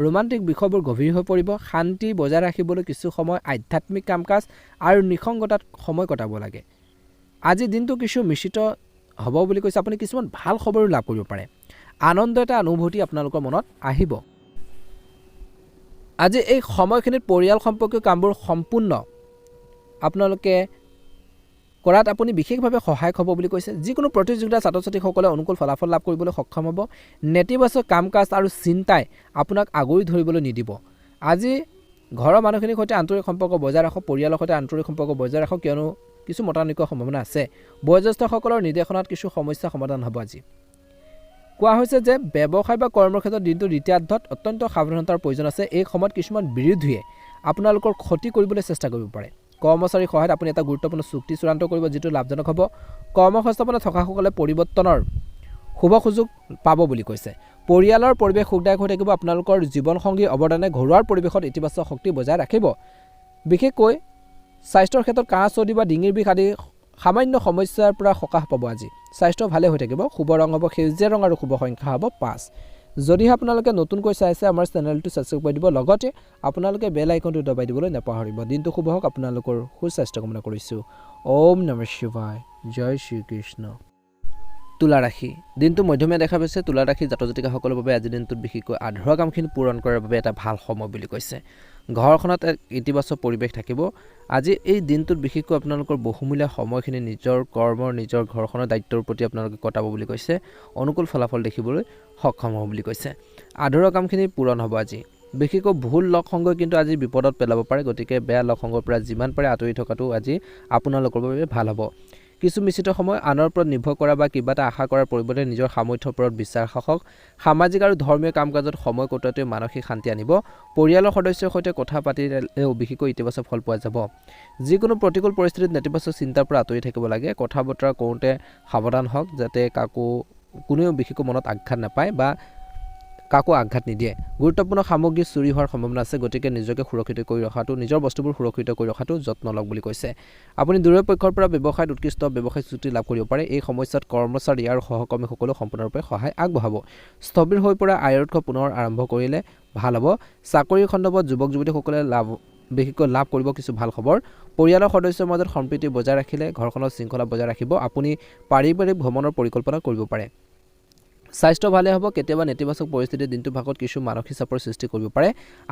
ৰোমান্টিক বিষয়বোৰ গভীৰ হৈ পৰিব। শান্তি বজাই ৰাখিবলৈ কিছু সময় আধ্যাত্মিক কাম কাজ আৰু নিসংগতাত সময় কটাব লাগে। আজি দিনটো কিছু মিশ্ৰিত হ'ব বুলি কৈছে। আপুনি কিছুমান ভাল খবৰো লাভ কৰিব পাৰে। আনন্দ এটা অনুভূতি আপোনালোকৰ মনত আহিব। আজি এই সময়খিনিত পৰিয়াল সম্পৰ্কীয় কামবোৰ সম্পূৰ্ণ আপোনালোকে কৰাত আপুনি বিশেষভাৱে সহায়ক হ'ব বুলি কৈছে। যিকোনো প্ৰতিযোগিতা ছাত্ৰ ছাত্ৰীসকলে অনুকূল ফলাফল লাভ কৰিবলৈ সক্ষম হ'ব। নেতিবাচক কাম কাজ আৰু চিন্তাই আপোনাক আগুৰি ধৰিবলৈ নিদিব। আজি ঘৰৰ মানুহখিনিৰ সৈতে আন্তৰিক সম্পৰ্ক বজাই ৰাখক। পৰিয়ালৰ সৈতে আন্তৰিক সম্পৰ্ক বজাই ৰাখক, কিয়নো কিছু মতানৈক্যৰ সম্ভাৱনা আছে। বয়োজ্যেষ্ঠসকলৰ নিৰ্দেশনাত কিছু সমস্যা সমাধান হ'ব। আজি কোৱা হৈছে যে ব্যৱসায় বা কৰ্মৰ ক্ষেত্ৰত দিনটোৰ দ্বিতীয়াৰ্ধত অত্যন্ত সাৱধানতাৰ প্ৰয়োজন আছে। এই সময়ত কিছুমান বিৰোধীয়ে আপোনালোকৰ ক্ষতি কৰিবলৈ চেষ্টা কৰিব পাৰে। কৰ্মচাৰীৰ সহায়ত আপুনি এটা গুৰুত্বপূৰ্ণ চুক্তি চূড়ান্ত কৰিব, যিটো লাভজনক হ'ব। কৰ্মসংস্থাপনত থকাসকলে পৰিৱৰ্তনৰ শুভ সুযোগ পাব বুলি কৈছে। পৰিয়ালৰ পৰিৱেশ সুখদায়ক হৈ থাকিব। আপোনালোকৰ জীৱনসংগীৰ অৱদানে ঘৰুৱাৰ পৰিৱেশত ইতিবাচক শক্তি বজাই ৰাখিব। বিশেষকৈ স্বাস্থ্যৰ ক্ষেত্ৰত কাহ চৰ্দি বা ডিঙিৰ বিষ আদি সামান্য সমস্যাৰ পৰা সকাহ পাব। আজি স্বাস্থ্য ভালে হৈ থাকিব। শুভ ৰং হ'ব সেউজীয়া ৰং আৰু শুভ সংখ্যা হ'ব 5। যদিহে আপোনালোকে নতুনকৈ চাইছে আমাৰ চেনেলটো ছাবস্ক্ৰাইব কৰি দিব, লগতে আপোনালোকে বেল আইকনটো দবাই দিবলৈ নাপাহৰিব। দিনটো শুভ হওক। আপোনালোকৰ সুস্বাস্থ্য কামনা কৰিছোঁ। ওম নমঃ শিৱায়। জয় শ্ৰীকৃষ্ণ। তুলা ৰাশি দিনটো মধ্যমীয়া দেখা পাইছে। তুলা ৰাশি জাতক জাতিকাসকলৰ বাবে আজিৰ দিনটোত বিশেষকৈ আধৰুৱা কামখিনি পূৰণ কৰাৰ বাবে এটা ভাল সময় বুলি কৈছে। ঘৰখনত এক ইতিবাচক পৰিৱেশ থাকিব। আজি এই দিনটোত বিশেষকৈ আপোনালোকৰ বহুমূলীয়া সময়খিনি নিজৰ কৰ্মৰ, নিজৰ ঘৰখনৰ দায়িত্বৰ প্ৰতি আপোনালোকে কটাব বুলি কৈছে। অনুকূল ফলাফল দেখিবলৈ সক্ষম হ'ব বুলি কৈছে। আধৰুৱা কামখিনি পূৰণ হ'ব। আজি বিশেষকৈ ভুল লগ সংগই কিন্তু আজি বিপদত পেলাব পাৰে। গতিকে বেয়া লগ সংগৰ পৰা যিমান পাৰে আঁতৰি থকাটো আজি আপোনালোকৰ বাবে ভাল হ'ব। কিছু মিশ্ৰিত সময় আনৰ ওপৰত নিৰ্ভৰ কৰা বা কিবা এটা আশা কৰাৰ পৰিৱৰ্তে নিজৰ সামৰ্থ্যৰ ওপৰত বিশ্বাস ৰাখক। সামাজিক আৰু ধৰ্মীয় কাম কাজত সময় কটোৱাটোৱে মানসিক শান্তি আনিব। পৰিয়ালৰ সদস্যৰ সৈতে কথা পাতিলেও বিশেষকৈ ইতিবাচক ফল পোৱা যাব। যিকোনো প্ৰতিকূল পৰিস্থিতিত নেতিবাচক চিন্তাৰ পৰা আঁতৰি থাকিব লাগে। কথা বতৰা কৰোঁতে সাৱধান হওক, যাতে কোনেও বিশেষকৈ মনত আঘাত নাপায় বা কাকো আঘাত নিদিয়ে। গুৰুত্বপূৰ্ণ সামগ্ৰী চুৰি হোৱাৰ সম্ভাৱনা আছে। গতিকে নিজকে সুৰক্ষিত কৰি ৰখাটো, নিজৰ বস্তুবোৰ সুৰক্ষিত কৰি ৰখাটো যত্ন লওক বুলি কৈছে। আপুনি দূৰৰ পক্ষৰ পৰা ব্যৱসায়ত উৎকৃষ্ট ব্যৱসায়িক চুক্তি লাভ কৰিব পাৰে। এই সময়ছোৱাত কৰ্মচাৰী আৰু সহকৰ্মীসকলেও সম্পূৰ্ণৰূপে সহায় আগবঢ়াব। স্থবিৰ হৈ পৰা আয়ৰ উৎস পুনৰ আৰম্ভ কৰিলে ভাল হ'ব। চাকৰিৰ সন্দৰ্ভত যুৱক যুৱতীসকলে বিশেষকৈ লাভ কৰিব কিছু ভাল খবৰ। পৰিয়ালৰ সদস্যৰ মাজত সম্প্ৰীতি বজাই ৰাখিলে ঘৰখনৰ শৃংখলা বজাই ৰাখিব। আপুনি পাৰিবাৰিক ভ্ৰমণৰ পৰিকল্পনা কৰিব পাৰে। স্বাস্থ্য ভালে হ'ব। কেতিয়াবা নেতিবাচক পৰিস্থিতিৰ দিনটোৰ ভাগত কিছু মানসিক চাপৰ সৃষ্টি কৰিব পাৰে।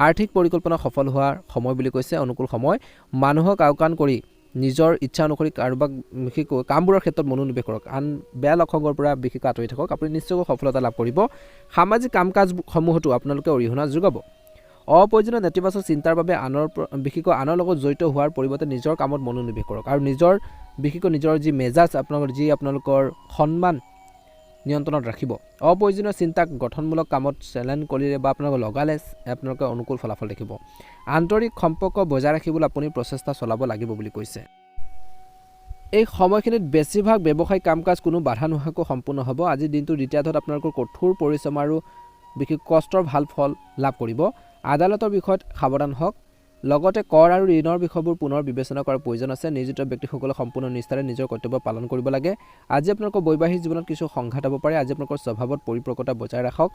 আৰ্থিক পৰিকল্পনা সফল হোৱাৰ সময় বুলি কৈছে। অনুকূল সময়। মানুহক আওকাণ কৰি নিজৰ ইচ্ছা অনুসৰি কাৰোবাক বিশেষকৈ কামবোৰৰ ক্ষেত্ৰত মনোনিৱেশ কৰক। আন বেয়া লক্ষণৰ পৰা বিশেষকৈ আঁতৰি থাকক। আপুনি নিশ্চয়কৈ সফলতা লাভ কৰিব। সামাজিক কাম কাজসমূহতো আপোনালোকে অৰিহণা যোগাব। অপ্ৰয়োজনীয় নেতিবাচক চিন্তাৰ বাবে বিশেষকৈ আনৰ লগত জড়িত হোৱাৰ পৰিৱৰ্তে নিজৰ কামত মনোনিৱেশ কৰক আৰু বিশেষকৈ নিজৰ যি মেজাজ আপোনালোকৰ সন্মান নিয়ন্ত্ৰণত ৰাখিব। অপ্ৰয়োজনীয় চিন্তাক গঠনমূলক কামত চেলেঞ্জ কৰিলে বা আপোনালোকে লগালে আপোনালোকে অনুকূল ফলাফল দেখিব। আন্তৰিক সম্পৰ্ক বজাই ৰাখিবলৈ আপুনি প্ৰচেষ্টা চলাব লাগিব বুলি কৈছে। এই সময়খিনিত বেছিভাগ ব্যৱসায়িক কাম কাজ কোনো বাধা নোহোৱাকৈ সম্পূৰ্ণ হ'ব। আজিৰ দিনটোৰ দ্বিতীয়াৰ্ধত আপোনালোকৰ কঠোৰ পৰিশ্ৰম আৰু বিশেষ কষ্টৰ ভাল ফল লাভ কৰিব। আদালতৰ বিষয়ত সাৱধান হওক। লগতে কৰ আৰু ঋণৰ বিষয়বোৰ পুনৰ বিবেচনা কৰাৰ প্ৰয়োজন আছে। নিয়োজিত ব্যক্তিসকলে সম্পূৰ্ণ নিষ্ঠাৰে নিজৰ কৰ্তব্য পালন কৰিব লাগে। আজি আপোনালোকৰ বৈবাহিক জীৱনত কিছু সংঘাত হ'ব পাৰে। আজি আপোনালোকৰ স্বভাৱত পৰিপক্কতা বজাই ৰাখক।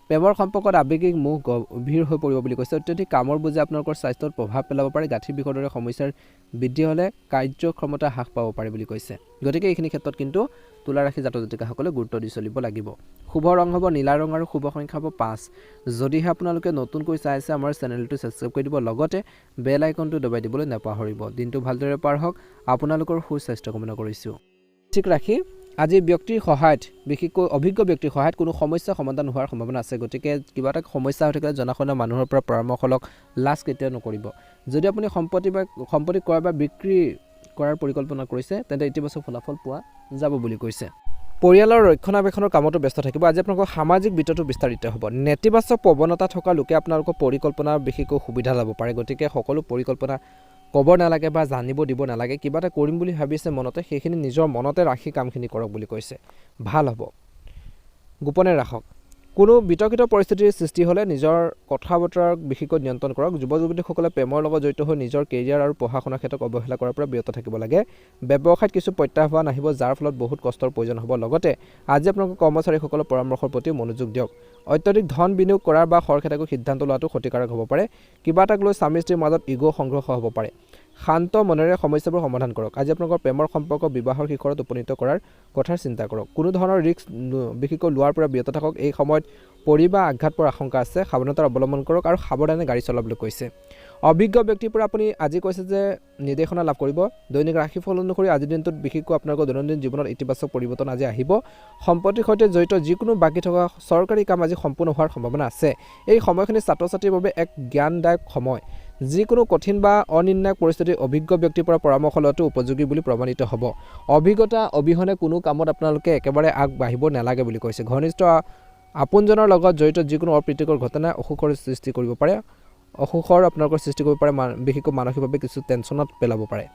প্ৰেমৰ সম্পৰ্কত আৱেগিক মোহ গভীৰ হৈ পৰিব বুলি কৈছে। অত্যাধিক কামৰ বোজে আপোনালোকৰ স্বাস্থ্যত প্ৰভাৱ পেলাব পাৰে। গাঁঠিৰ বিষৰ দৰে সমস্যাৰ বৃদ্ধি হ'লে কাৰ্যক্ষমতা হ্ৰাস পাব পাৰে বুলি কৈছে। গতিকে এইখিনি ক্ষেত্ৰত কিন্তু তুলা ৰাশি জাতক জাতিকাসকলে গুৰুত্ব দি চলিব লাগিব। শুভ ৰং হ'ব নীলা ৰং আৰু শুভ সংখ্যা হ'ব 5। যদিহে আপোনালোকে নতুনকৈ চাই আছে আমাৰ চেনেলটো ছাবস্ক্ৰাইব কৰি দিব, লগতে বেল আইকনটো দবাই দিবলৈ নাপাহৰিব। দিনটো ভালদৰে পাৰ হওক, আপোনালোকৰ সুস্বাস্থ্য কামনা কৰিছোঁ। ঠিক ৰাখি আজি ব্যক্তিৰ সহায়ত, বিশেষকৈ অভিজ্ঞ ব্যক্তিৰ সহায়ত কোনো সমস্যা সমাধান হোৱাৰ সম্ভাৱনা আছে। গতিকে কিবা এটা সমস্যা হৈ থাকিলে জনা শুনা মানুহৰ পৰা পৰামৰ্শ লওক, লাজ কেতিয়াও নকৰিব। যদি আপুনি সম্পত্তি ক্ৰয় বা বিক্ৰী কৰাৰ পৰিকল্পনা কৰিছে তেন্তে ইতিবাচক ফলাফল পোৱা যাব বুলি কৈছে। পৰিয়ালৰ ৰক্ষণাবেক্ষণৰ কামতো ব্যস্ত থাকিব। আজি আপোনালোকৰ সামাজিক বৃত্তটো বিস্তাৰিত হ'ব। নেতিবাচক প্ৰৱণতা থকা লোকে আপোনালোকৰ পৰিকল্পনা বিশেষকৈ সুবিধা ল'ব পাৰে। গতিকে সকলো পৰিকল্পনা ক'ব নালাগে বা জানিব দিব নালাগে। কিবা এটা কৰিম বুলি ভাবিছে মনতে, সেইখিনি নিজৰ মনতে ৰাখি কামখিনি কৰক বুলি কৈছে। ভাল হ'ব। গোপনে ৰাখক। কোনো বিতৰ্কিত পৰিস্থিতিৰ সৃষ্টি হ'লে নিজৰ কথা বতৰাক বিশেষকৈ নিয়ন্ত্ৰণ কৰক। যুৱ যুৱতীসকলে প্ৰেমৰ লগত জড়িত হৈ নিজৰ কেৰিয়াৰ আৰু পঢ়া শুনাৰ ক্ষেত্ৰত অৱহেলা কৰাৰ পৰা বিৰত থাকিব লাগে। ব্যৱসায়ত কিছু প্ৰত্যাহ্বান আহিব, যাৰ ফলত বহুত কষ্টৰ প্ৰয়োজন হ'ব। লগতে আজি আপোনালোকৰ কৰ্মচাৰীসকলৰ পৰামৰ্শৰ প্ৰতি মনোযোগ দিয়ক। অত্যধিক ধন বিনিয়োগ কৰাৰ বা খৰখেদাকৈ সিদ্ধান্ত লোৱাটো ক্ষতিকাৰক হ'ব পাৰে। কিবা এটাক লৈ স্বামী স্ত্ৰীৰ মাজত ইগ' সংঘৰ্ষ হ'ব পাৰে। শান্ত মনেৰে সমস্যাবোৰ সমাধান কৰক। আজি আপোনালোকৰ প্ৰেমৰ সম্পৰ্ক বিবাহৰ শিখৰত উপনীত কৰাৰ কথাৰ চিন্তা কৰক। কোনো ধৰণৰ ৰিস্ক বিশেষকৈ লোৱাৰ পৰা বিৰত থাকক। এই সময়ত পৰি বা আঘাত পোৱাৰ আশংকা আছে। সাৱধানতা অৱলম্বন কৰক আৰু সাৱধানে গাড়ী চলাবলৈ কৈছে। অভিজ্ঞ ব্যক্তিৰ পৰা আপুনি আজি কৈছে যে নিৰ্দেশনা লাভ কৰিব। দৈনিক ৰাশিফল অনুসৰি আজিৰ দিনটোত বিশেষকৈ আপোনালোকৰ দৈনন্দিন জীৱনত ইতিবাচক পৰিৱৰ্তন আজি আহিব। সম্পত্তিৰ সৈতে জড়িত যিকোনো বাকী থকা চৰকাৰী কাম আজি সম্পূৰ্ণ হোৱাৰ সম্ভাৱনা আছে। এই সময়খিনি ছাত্ৰ ছাত্ৰীৰ বাবে এক জ্ঞানদায়ক সময়। যিকোনো কঠিন বা অনিৰ্ণায়ক পৰিস্থিতিৰ অভিজ্ঞ ব্যক্তিৰ পৰা পৰামৰ্শ লোৱাটো উপযোগী বুলি প্ৰমাণিত হ'ব। অভিজ্ঞতা অবিহনে কোনো কামত আপোনালোকে একেবাৰে আগবাঢ়িব নালাগে বুলি কৈছে। ঘনিষ্ঠ আপোনজনৰ লগত জড়িত যিকোনো অপ্ৰীতিকৰ ঘটনাই অসুখৰ সৃষ্টি কৰিব পাৰে। আপোনালোকৰ সৃষ্টি কৰিব পাৰে, বিশেষকৈ মানসিকভাৱে কিছু টেনশ্যনত পেলাব পাৰে।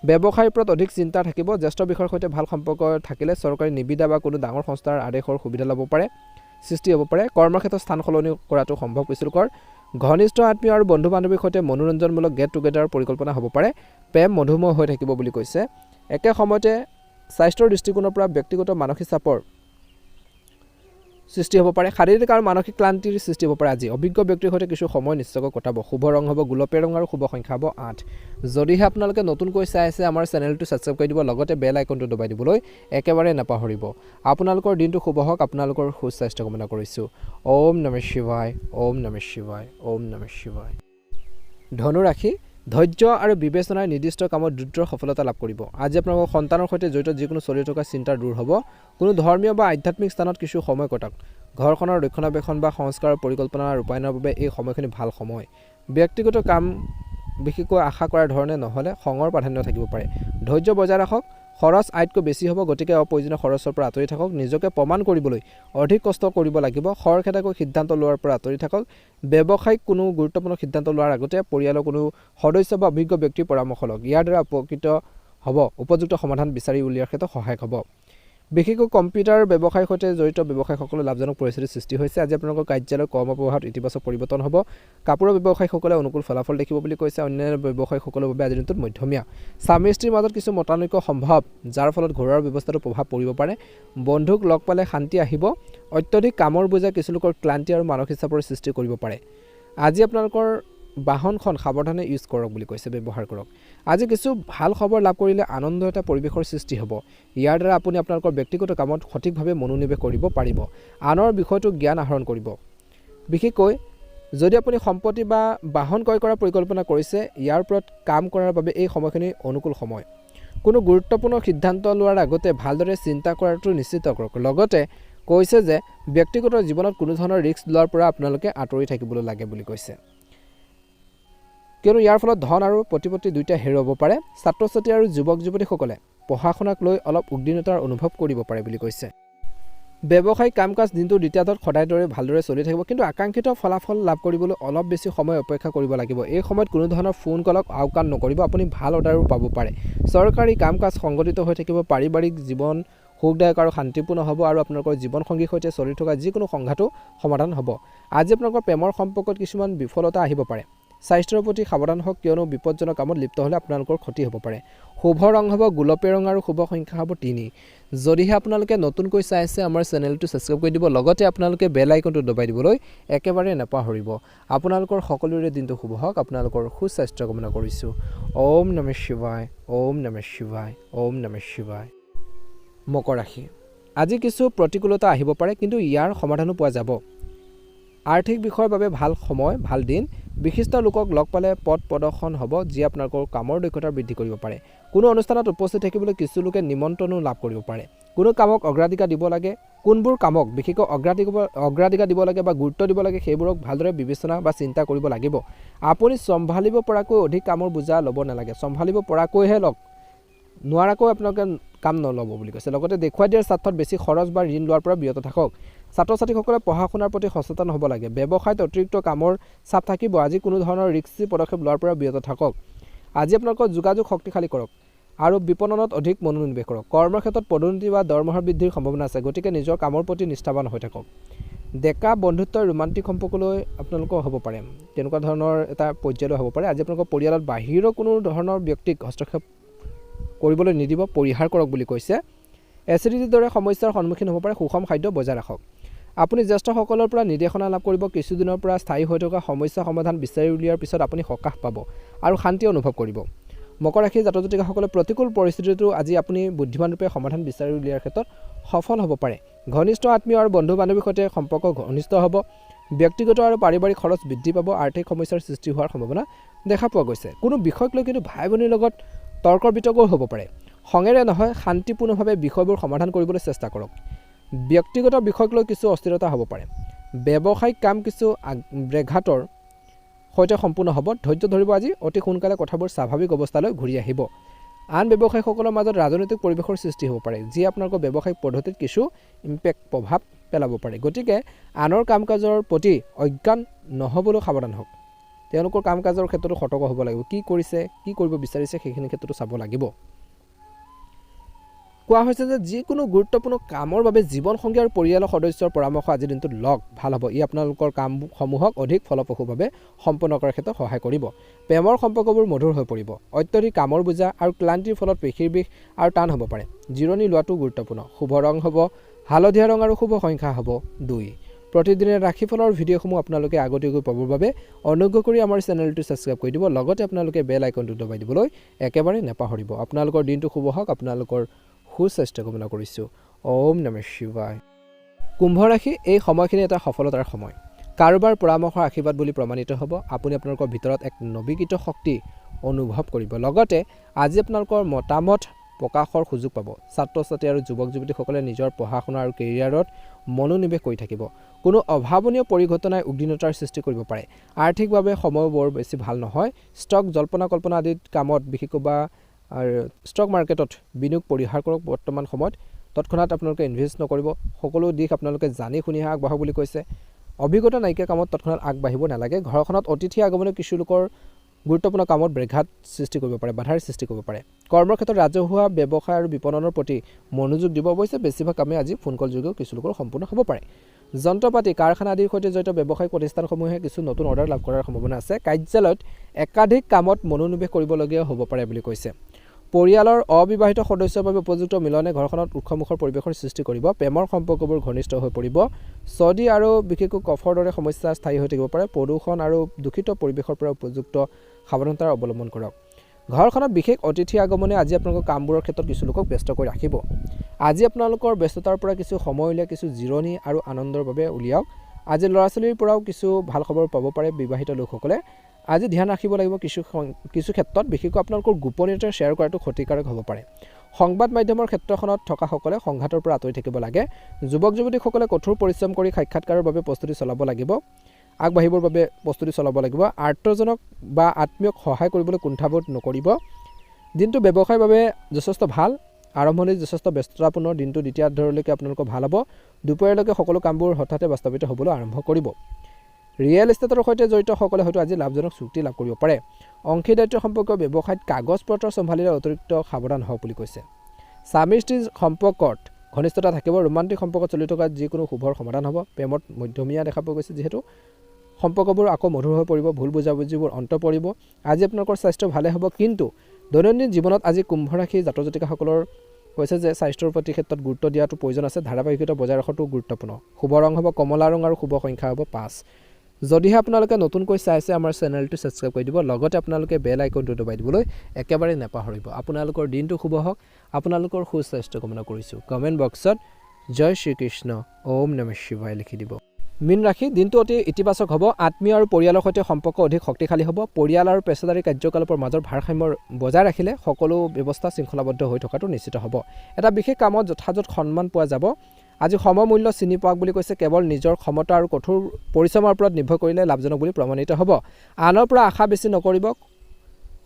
ব্যৱসায়ৰ ওপৰত অধিক চিন্তা থাকিব। জ্যেষ্ঠ বিষয়ৰ সৈতে ভাল সম্পৰ্ক থাকিলে চৰকাৰী নিবিদা বা কোনো ডাঙৰ সংস্থাৰ আদেশৰ সুবিধা ল'ব পাৰে, সৃষ্টি হ'ব পাৰে। কৰ্মক্ষেত্ৰত স্থান সলনি কৰাটো সম্ভৱ কিছুলোকৰ। ঘনিষ্ঠ আত্মীয় আৰু বন্ধু বান্ধৱীৰ সৈতে মনোৰঞ্জনমূলক গেট টুগেডাৰৰ পৰিকল্পনা হ'ব পাৰে। প্ৰেম মধুময় হৈ থাকিব বুলি কৈছে। একে সময়তে স্বাস্থ্যৰ দৃষ্টিকোণৰ পৰা ব্যক্তিগত মানসিক চাপৰ সৃষ্টি হ'ব পাৰে। শাৰীৰিক আৰু মানসিক ক্লান্তিৰ সৃষ্টি হ'ব পাৰে। আজি অভিজ্ঞ ব্যক্তিৰ সৈতে কিছু সময় নিশ্চয়কৈ কটাব। শুভ ৰং হ'ব গোলপীয়া ৰং আৰু শুভ সংখ্যা হ'ব 8। যদিহে আপোনালোকে নতুনকৈ চাই আছে আমাৰ চেনেলটো ছাবস্ক্ৰাইব কৰি দিব, লগতে বেল আইকনটো দবাই দিবলৈ একেবাৰে নাপাহৰিব। আপোনালোকৰ দিনটো শুভ হওক, আপোনালোকৰ সুস্বাস্থ্য কামনা কৰিছোঁ। ওম নমঃ শিৱায়, ওম নমঃ শিৱায়, ওম নমঃ শিৱায়। ধনু ৰাশি ধৈৰ্য আৰু বিবেচনাৰ নিৰ্দিষ্ট কামত দ্ৰুত সফলতা লাভ কৰিব। আজি আপোনালোকৰ সন্তানৰ সৈতে জড়িত যিকোনো চলি থকা চিন্তা দূৰ হ'ব। কোনো ধৰ্মীয় বা আধ্যাত্মিক স্থানত কিছু সময় কটাওক। ঘৰখনৰ ৰক্ষণাবেক্ষণ বা সংস্কাৰৰ পৰিকল্পনা ৰূপায়ণৰ বাবে এই সময়খিনি ভাল সময়। ব্যক্তিগত কাম বিশেষকৈ আশা কৰাৰ ধৰণে নহ'লে খঙৰ প্ৰাধান্য থাকিব পাৰে। ধৈৰ্য বজাই ৰাখক। খৰচ আয়তকৈ বেছি হ'ব, গতিকে অপ্ৰয়োজনীয় খৰচৰ পৰা আঁতৰি থাকক। নিজকে প্ৰমাণ কৰিবলৈ অধিক কষ্ট কৰিব লাগিব। খৰখেদাকৈ সিদ্ধান্ত লোৱাৰ পৰা আঁতৰি থাকক। ব্যৱসায়িক কোনো গুৰুত্বপূৰ্ণ সিদ্ধান্ত লোৱাৰ আগতে পৰিয়ালৰ কোনো সদস্য বা অভিজ্ঞ ব্যক্তিৰ পৰামৰ্শ লওক। ইয়াৰ দ্বাৰা উপকৃত হ'ব, উপযুক্ত সমাধান বিচাৰি উলিওৱাৰ ক্ষেত্ৰত সহায়ক হ'ব। বিশেষকৈ কম্পিউটাৰ ব্যৱসায়ৰ সৈতে জড়িত ব্যৱসায়ীসকলে লাভজনক পৰিস্থিতিৰ সৃষ্টি হৈছে। আজি আপোনালোকৰ কাৰ্যালয়ৰ কৰ্মপ্ৰবাহত ইতিবাচক পৰিৱৰ্তন হ'ব। কাপোৰৰ ব্যৱসায়ীসকলে অনুকূল ফলাফল দেখিব বুলি কৈছে। অন্যান্য ব্যৱসায়ীসকলৰ বাবে আজিৰ দিনটোত মধ্যমীয়া। স্বামী স্ত্ৰীৰ মাজত কিছু মতানৈক্য সম্ভৱ, যাৰ ফলত ঘৰুৱা ব্যৱস্থাটো প্ৰভাৱ পৰিব পাৰে। বন্ধুক লগ পালে শান্তি আহিব। অত্যধিক কামৰ বোজে কিছু লোকৰ ক্লান্তি আৰু মানসিক চাপৰ সৃষ্টি কৰিব পাৰে। আজি আপোনালোকৰ বাহনখন সাৱধানে ইউজ কৰক বুলি কৈছে, ব্যৱহাৰ কৰক। আজি কিছু ভাল খবৰ লাভ কৰিলে আনন্দ এটা পৰিৱেশৰ সৃষ্টি হ'ব। ইয়াৰ দ্বাৰা আপুনি আপোনালোকৰ ব্যক্তিগত কামত সঠিকভাৱে মনোনিৱেশ কৰিব পাৰিব। আনৰ বিষয়টো জ্ঞান আহৰণ কৰিব। বিশেষকৈ যদি আপুনি সম্পত্তি বা বাহন ক্ৰয় কৰাৰ পৰিকল্পনা কৰিছে, ইয়াৰ ওপৰত কাম কৰাৰ বাবে এই সময়খিনি অনুকূল সময়। কোনো গুৰুত্বপূৰ্ণ সিদ্ধান্ত লোৱাৰ আগতে ভালদৰে চিন্তা কৰাটো নিশ্চিত কৰক। লগতে কৈছে যে ব্যক্তিগত জীৱনত কোনো ধৰণৰ ৰিস্ক লোৱাৰ পৰা আপোনালোকে আঁতৰি থাকিবলৈ লাগে বুলি কৈছে, কিয়নো ইয়াৰ ফলত ধন আৰু প্ৰতিপত্তি দুয়োটা হেৰুৱাব পাৰে। ছাত্ৰ ছাত্ৰী আৰু যুৱক যুৱতীসকলে পঢ়া শুনাক লৈ অলপ উদ্বিগ্নতাৰ অনুভৱ কৰিব পাৰে বুলি কৈছে। ব্যৱসায়িক কাম কাজ দিনটোৰ দ্বিতীয়াৰ্ধত সদায় দৰে ভালদৰে চলি থাকিব, কিন্তু আকাংক্ষিত ফলাফল লাভ কৰিবলৈ অলপ বেছি সময় অপেক্ষা কৰিব লাগিব। এই সময়ত কোনো ধৰণৰ ফোন কলক আওকাণ নকৰিব। আপুনি ভাল অৰ্ডাৰো পাব পাৰে। চৰকাৰী কাম কাজ সংগঠিত হৈ থাকিব। পাৰিবাৰিক জীৱন সুখদায়ক আৰু শান্তিপূৰ্ণ হ'ব আৰু আপোনালোকৰ জীৱনসংগীৰ সৈতে চলি থকা যিকোনো সংঘাতো সমাধান হ'ব। আজি আপোনালোকৰ প্ৰেমৰ সম্পৰ্কত কিছুমান বিফলতা আহিব পাৰে। স্বাস্থ্যৰ প্ৰতি সাৱধান হওক কিয়নো বিপদজনক কামত লিপ্ত হ'লে আপোনালোকৰ ক্ষতি হ'ব পাৰে। শুভ ৰং হ'ব গোলপীয়া ৰং আৰু শুভ সংখ্যা হ'ব 3। যদিহে আপোনালোকে নতুনকৈ চাই আছে আমাৰ চেনেলটো ছাবস্ক্ৰাইব কৰি দিব, লগতে আপোনালোকে বেল আইকনটো দবাই দিবলৈ একেবাৰে নাপাহৰিব। আপোনালোকৰ সকলোৰে দিনটো শুভ হওক, আপোনালোকৰ সুস্বাস্থ্য কামনা কৰিছোঁ। ওম নমঃ শিৱায়, ওম নমঃ শিৱায়, ওম নমঃ শিৱায়। মকৰ ৰাশি, আজি কিছু প্ৰতিকূলতা আহিব পাৰে, কিন্তু ইয়াৰ সমাধানো পোৱা যাব। আৰ্থিক বিষয়ৰ বাবে ভাল সময়, ভাল দিন। বিশিষ্ট লোকক লগ পালে পথ প্ৰদৰ্শন হ'ব, যি আপোনালোকৰ কামৰ দক্ষতা বৃদ্ধি কৰিব পাৰে। কোনো অনুষ্ঠানত উপস্থিত থাকিবলৈ কিছু লোকে নিমন্ত্ৰণো লাভ কৰিব পাৰে। কোনো কামক অগ্ৰাধিকাৰ দিব লাগে, কোনবোৰ কামক বিশেষকৈ অগ্ৰাধিকাৰ দিব লাগে বা গুৰুত্ব দিব লাগে সেইবোৰক ভালদৰে বিবেচনা বা চিন্তা কৰিব লাগিব। আপুনি চম্ভালিব পৰাকৈ অধিক কামৰ বোজা ল'ব নালাগে, চম্ভালিব পৰাকৈহে লওক, নোৱাৰাকৈ আপোনালোকে কাম নল'ব বুলি কৈছে। লগতে দেখুৱাই দিয়াৰ স্বাৰ্থত বেছি খৰচ বা ঋণ লোৱাৰ পৰা বিৰত থাকক। ছাত্ৰ ছাত্ৰীসকলে পঢ়া শুনাৰ প্ৰতি সচেতন হ'ব লাগে। ব্যৱসায়ত অতিৰিক্ত কামৰ চাপ থাকিব, আজি কোনো ধৰণৰ ৰিস্কি পদক্ষেপ লোৱাৰ পৰা বিৰত থাকক। আজি আপোনালোকৰ যোগাযোগ শক্তিশালী কৰক আৰু বিপণনত অধিক মনোনিৱেশ কৰক। কৰ্মৰ ক্ষেত্ৰত পদোন্নতি বা দৰমহাৰ বৃদ্ধিৰ সম্ভাৱনা আছে, গতিকে নিজৰ কামৰ প্ৰতি নিষ্ঠাৱান হৈ থাকক। ডেকা বন্ধুত্বৰ ৰোমান্টিক সম্পৰ্কলৈ আপোনালোকৰ হ'ব পাৰে, তেনেকুৱা ধৰণৰ এটা পৰ্যায়লৈ হ'ব পাৰে। আজি আপোনালোকৰ পৰিয়ালত বাহিৰৰ কোনো ধৰণৰ ব্যক্তিক হস্তক্ষেপ কৰিবলৈ নিদিব, পৰিহাৰ কৰক বুলি কৈছে। এচিডিটিৰ দৰে সমস্যাৰ সন্মুখীন হ'ব পাৰে, সুষম খাদ্য বজাই ৰাখক। আপুনি জ্যেষ্ঠসকলৰ পৰা নিৰ্দেশনা লাভ কৰিব। কিছুদিনৰ পৰা স্থায়ী হৈ থকা সমস্যা সমাধান বিচাৰি উলিওৱাৰ পিছত আপুনি সকাহ পাব আৰু শান্তি অনুভৱ কৰিব। মকৰ ৰাশিৰ জাতক জাতিকাসকলে প্ৰতিকূল পৰিস্থিতিটো আজি আপুনি বুদ্ধিমানৰূপে সমাধান বিচাৰি উলিওৱাৰ ক্ষেত্ৰত সফল হ'ব পাৰে। ঘনিষ্ঠ আত্মীয় আৰু বন্ধু বান্ধৱীৰ সৈতে সম্পৰ্ক ঘনিষ্ঠ হ'ব। ব্যক্তিগত আৰু পাৰিবাৰিক খৰচ বৃদ্ধি পাব, আৰ্থিক সমস্যাৰ সৃষ্টি হোৱাৰ সম্ভাৱনা দেখা পোৱা গৈছে। কোনো বিষয়ক লৈ কিন্তু ভাই ভনীৰ লগত তৰ্ক বিতৰ্কও হ'ব পাৰে। খঙেৰে নহয়, শান্তিপূৰ্ণভাৱে বিষয়বোৰ সমাধান কৰিবলৈ চেষ্টা কৰক। ব্যক্তিগত বিষয়ক লৈ কিছু অস্থিৰতা হ'ব পাৰে। ব্যৱসায়িক কাম কিছু ব্যাঘাতৰ সৈতে সম্পূৰ্ণ হ'ব। ধৈৰ্য ধৰিব, আজি অতি সোনকালে কথাবোৰ স্বাভাৱিক অৱস্থালৈ ঘূৰি আহিব। আন ব্যৱসায়ীসকলৰ মাজত ৰাজনৈতিক পৰিৱেশৰ সৃষ্টি হ'ব পাৰে, যি আপোনালোকৰ ব্যৱসায়িক পদ্ধতিত কিছু ইম্পেক্ট প্ৰভাৱ পেলাব পাৰে। গতিকে আনৰ কাম কাজৰ প্ৰতি অজ্ঞান নহ'বলৈ সাৱধান হওক। তেওঁলোকৰ কাম কাজৰ ক্ষেত্ৰতো সতৰ্ক হ'ব লাগিব। কি কৰিছে, কি কৰিব বিচাৰিছে সেইখিনি ক্ষেত্ৰতো চাব লাগিব। কোৱা হৈছে যে যিকোনো গুৰুত্বপূৰ্ণ কামৰ বাবে জীৱনসংগী আৰু পৰিয়ালৰ সদস্যৰ পৰামৰ্শ আজিৰ দিনটোত লওক, ভাল হ'ব। ই আপোনালোকৰ কামসমূহক অধিক ফলপ্ৰসূভাৱে সম্পন্ন কৰাৰ ক্ষেত্ৰত সহায় কৰিব। প্ৰেমৰ সম্পৰ্কবোৰ মধুৰ হৈ পৰিব। অত্যধিক কামৰ বোজা আৰু ক্লান্তিৰ ফলত পেশীৰ বিষ আৰু টান হ'ব পাৰে। জিৰণি লোৱাটো গুৰুত্বপূৰ্ণ। শুভ ৰং হ'ব হালধীয়া ৰং আৰু শুভ সংখ্যা হ'ব 2। প্ৰতিদিনে ৰাশিফলৰ ভিডিঅ'সমূহ আপোনালোকে আগতীয়াকৈ পাবৰ বাবে অনুগ্ৰহ কৰি আমাৰ চেনেলটো ছাবস্ক্ৰাইব কৰি দিব, লগতে আপোনালোকে বেল আইকনটো দবাই দিবলৈ একেবাৰে নাপাহৰিব। আপোনালোকৰ দিনটো শুভ হওক, আপোনালোকৰ সুস্বাস্থ্য কামনা কৰিছোঁ। ওম নমঃ শিৱায়। কুম্ভ ৰাশি, এই সময়খিনি এটা সফলতাৰ সময়। কাৰোবাৰ পৰামৰ্শৰ আশীৰ্বাদ বুলি প্ৰমাণিত হ'ব। আপুনি আপোনালোকৰ ভিতৰত এক নৱীকৃত শক্তি অনুভৱ কৰিব। লগতে আজি আপোনালোকৰ মতামত প্ৰকাশৰ সুযোগ পাব। ছাত্ৰ ছাত্ৰী আৰু যুৱক যুৱতীসকলে নিজৰ পঢ়া শুনা আৰু কেৰিয়াৰত মনোনিৱেশ কৰি থাকিব। কোনো অভাৱনীয় পৰিঘটনাই উদ্বিগ্নতাৰ সৃষ্টি কৰিব পাৰে। আৰ্থিকভাৱে সময় বৰ বেছি ভাল নহয়। ষ্টক জল্পনা কল্পনা আদিত কামত বিশেষকৈ বা আৰু ষ্টক মাৰ্কেটত বিনিয়োগ পৰিহাৰ কৰক। বৰ্তমান সময়ত তৎক্ষণাত আপোনালোকে ইনভেষ্ট নকৰিব। সকলো দিশ আপোনালোকে জানি শুনিহে আগবাঢ়ক বুলি কৈছে। অভিজ্ঞতা নাইকিয়া কামত তৎক্ষণাত আগবাঢ়িব নালাগে। ঘৰখনত অতিথি আগমনে কিছু লোকৰ গুৰুত্বপূৰ্ণ কামত ব্যাঘাত সৃষ্টি কৰিব পাৰে, বাধাৰ সৃষ্টি কৰিব পাৰে। কৰ্মৰ ক্ষেত্ৰত ৰাজহুৱা ব্যৱসায় আৰু বিপণনৰ প্ৰতি মনোযোগ দিব। অৱশ্যে বেছিভাগ কামেই আজি ফোন কল যোগেও কিছু লোকৰ সম্পূৰ্ণ হ'ব পাৰে। যন্ত্ৰপাতি কাৰখানা আদিৰ সৈতে জড়িত ব্যৱসায়িক প্ৰতিষ্ঠানসমূহে কিছু নতুন অৰ্ডাৰ লাভ কৰাৰ সম্ভাৱনা আছে। কাৰ্যালয়ত একাধিক কামত মনোনিৱেশ কৰিবলগীয়া হ'ব পাৰে বুলি কৈছে। পৰিয়ালৰ অবিবাহিত সদস্যৰ বাবে উপযুক্ত মিলনে ঘৰখনত উৎসৱমুখৰ পৰিৱেশৰ সৃষ্টি কৰিব। প্ৰেমৰ সম্পৰ্কবোৰ ঘনিষ্ঠ হৈ পৰিব। চৰ্দি আৰু বিশেষকৈ কফৰ দৰে সমস্যা স্থায়ী হৈ থাকিব পাৰে। প্ৰদূষণ আৰু দূষিত পৰিৱেশৰ পৰা উপযুক্ত সাৱধানতা অৱলম্বন কৰক। ঘৰখনত বিশেষ অতিথি আগমনে আজি আপোনালোকৰ কামবোৰৰ ক্ষেত্ৰত কিছু লোকক ব্যস্ত কৰি ৰাখিব। আজি আপোনালোকৰ ব্যস্ততাৰ পৰা কিছু সময় উলিয়াই কিছু জিৰণি আৰু আনন্দৰ বাবে উলিয়াওক। আজি ল'ৰা ছোৱালীৰ পৰাও কিছু ভাল খবৰ পাব পাৰে বিবাহিত লোকসকলে। আজি ধ্যান ৰাখিব লাগিব কিছু ক্ষেত্ৰত, বিশেষকৈ আপোনালোকৰ গোপনীয়তা শ্বেয়াৰ কৰাটো ক্ষতিকাৰক হ'ব পাৰে। সংবাদ মাধ্যমৰ ক্ষেত্ৰখনত থকাসকলে সংঘাতৰ পৰা আঁতৰি থাকিব লাগে। যুৱক যুৱতীসকলে কঠোৰ পৰিশ্ৰম কৰি সাক্ষাৎকাৰৰ বাবে প্ৰস্তুতি চলাব লাগিব, আগবাঢ়িবৰ বাবে প্ৰস্তুতি চলাব লাগিব। আৰ্তজনক বা আত্মীয়ক সহায় কৰিবলৈ কুণ্ঠাবোধ নকৰিব। দিনটো ব্যৱসায়ৰ বাবে যথেষ্ট ভাল। আৰম্ভণিত যথেষ্ট ব্যস্ততাপূৰ্ণ, দিনটো দ্বিতীয়াৰ্ধলৈকে আপোনালোকৰ ভাল হ'ব। দুপৰীয়ালৈকে সকলো কামবোৰ হঠাতে বাস্তৱায়িত হ'বলৈ আৰম্ভ কৰিব। ৰিয়েল এষ্টেটৰ সৈতে জড়িতসকলে হয়তো আজি লাভজনক চুক্তি লাভ কৰিব পাৰে। অংশীদাৰিত্ব সম্পৰ্কীয় ব্যৱসায়ত কাগজ পত্ৰ চম্ভালিলে অতিৰিক্ত সাৱধান হওক বুলি কৈছে। স্বামী স্ত্ৰীৰ সম্পৰ্কত ঘনিষ্ঠতা থাকিব। ৰোমান্টিক সম্পৰ্কত চলি থকা যিকোনো শুভৰ সমাধান হ'ব। প্ৰেমত মধ্যমীয়া দেখা পোৱা গৈছে, যিহেতু সম্পৰ্কবোৰ আকৌ মধুৰ হৈ পৰিব, ভুল বুজাবুজিবোৰ অন্ত পৰিব। আজি আপোনালোকৰ স্বাস্থ্য ভালে হ'ব, কিন্তু দৈনন্দিন জীৱনত আজি কুম্ভ ৰাশি জাতক জাতিকাসকলৰ কৈছে যে স্বাস্থ্যৰ প্ৰতি ক্ষেত্ৰত গুৰুত্ব দিয়াটো প্ৰয়োজন আছে। ধাৰাবাহিকতা বজাই ৰখাটো গুৰুত্বপূৰ্ণ। শুভ ৰং হ'ব কমলা ৰং আৰু শুভ সংখ্যা হ'ব 5। যদিহে আপোনালোকে নতুনকৈ চাইছে আমাৰ চেনেলটো ছাবস্ক্ৰাইব কৰি দিব, লগতে আপোনালোকে বেল আইকনটো দবাই দিবলৈ একেবাৰে নাপাহৰিব। আপোনালোকৰ দিনটো শুভ হওক, আপোনালোকৰ সুস্বাস্থ্য কামনা কৰিছোঁ। কমেণ্ট বক্সত জয় শ্ৰীকৃষ্ণ, ওম নমঃ শিৱায় লিখি দিব। মীন ৰাশি, দিনটো অতি ইতিবাচক হ'ব। আত্মীয় আৰু পৰিয়ালৰ সৈতে সম্পৰ্ক অধিক শক্তিশালী হ'ব। পৰিয়াল আৰু পেছাদাৰী কাৰ্যকলাপৰ মাজৰ ভাৰসাম্য বজাই ৰাখিলে সকলো ব্যৱস্থা শৃংখলাবদ্ধ হৈ থকাটো নিশ্চিত হ'ব। এটা বিশেষ কামত যথাযথ সন্মান পোৱা যাব। আজি সময় মূল্য চিনি পোৱাক বুলি কৈছে। কেৱল নিজৰ ক্ষমতা আৰু কঠোৰ পৰিশ্ৰমৰ ওপৰত নিৰ্ভৰ কৰিলে লাভজনক বুলি প্ৰমাণিত হ'ব। আনৰ পৰা আশা বেছি নকৰিব।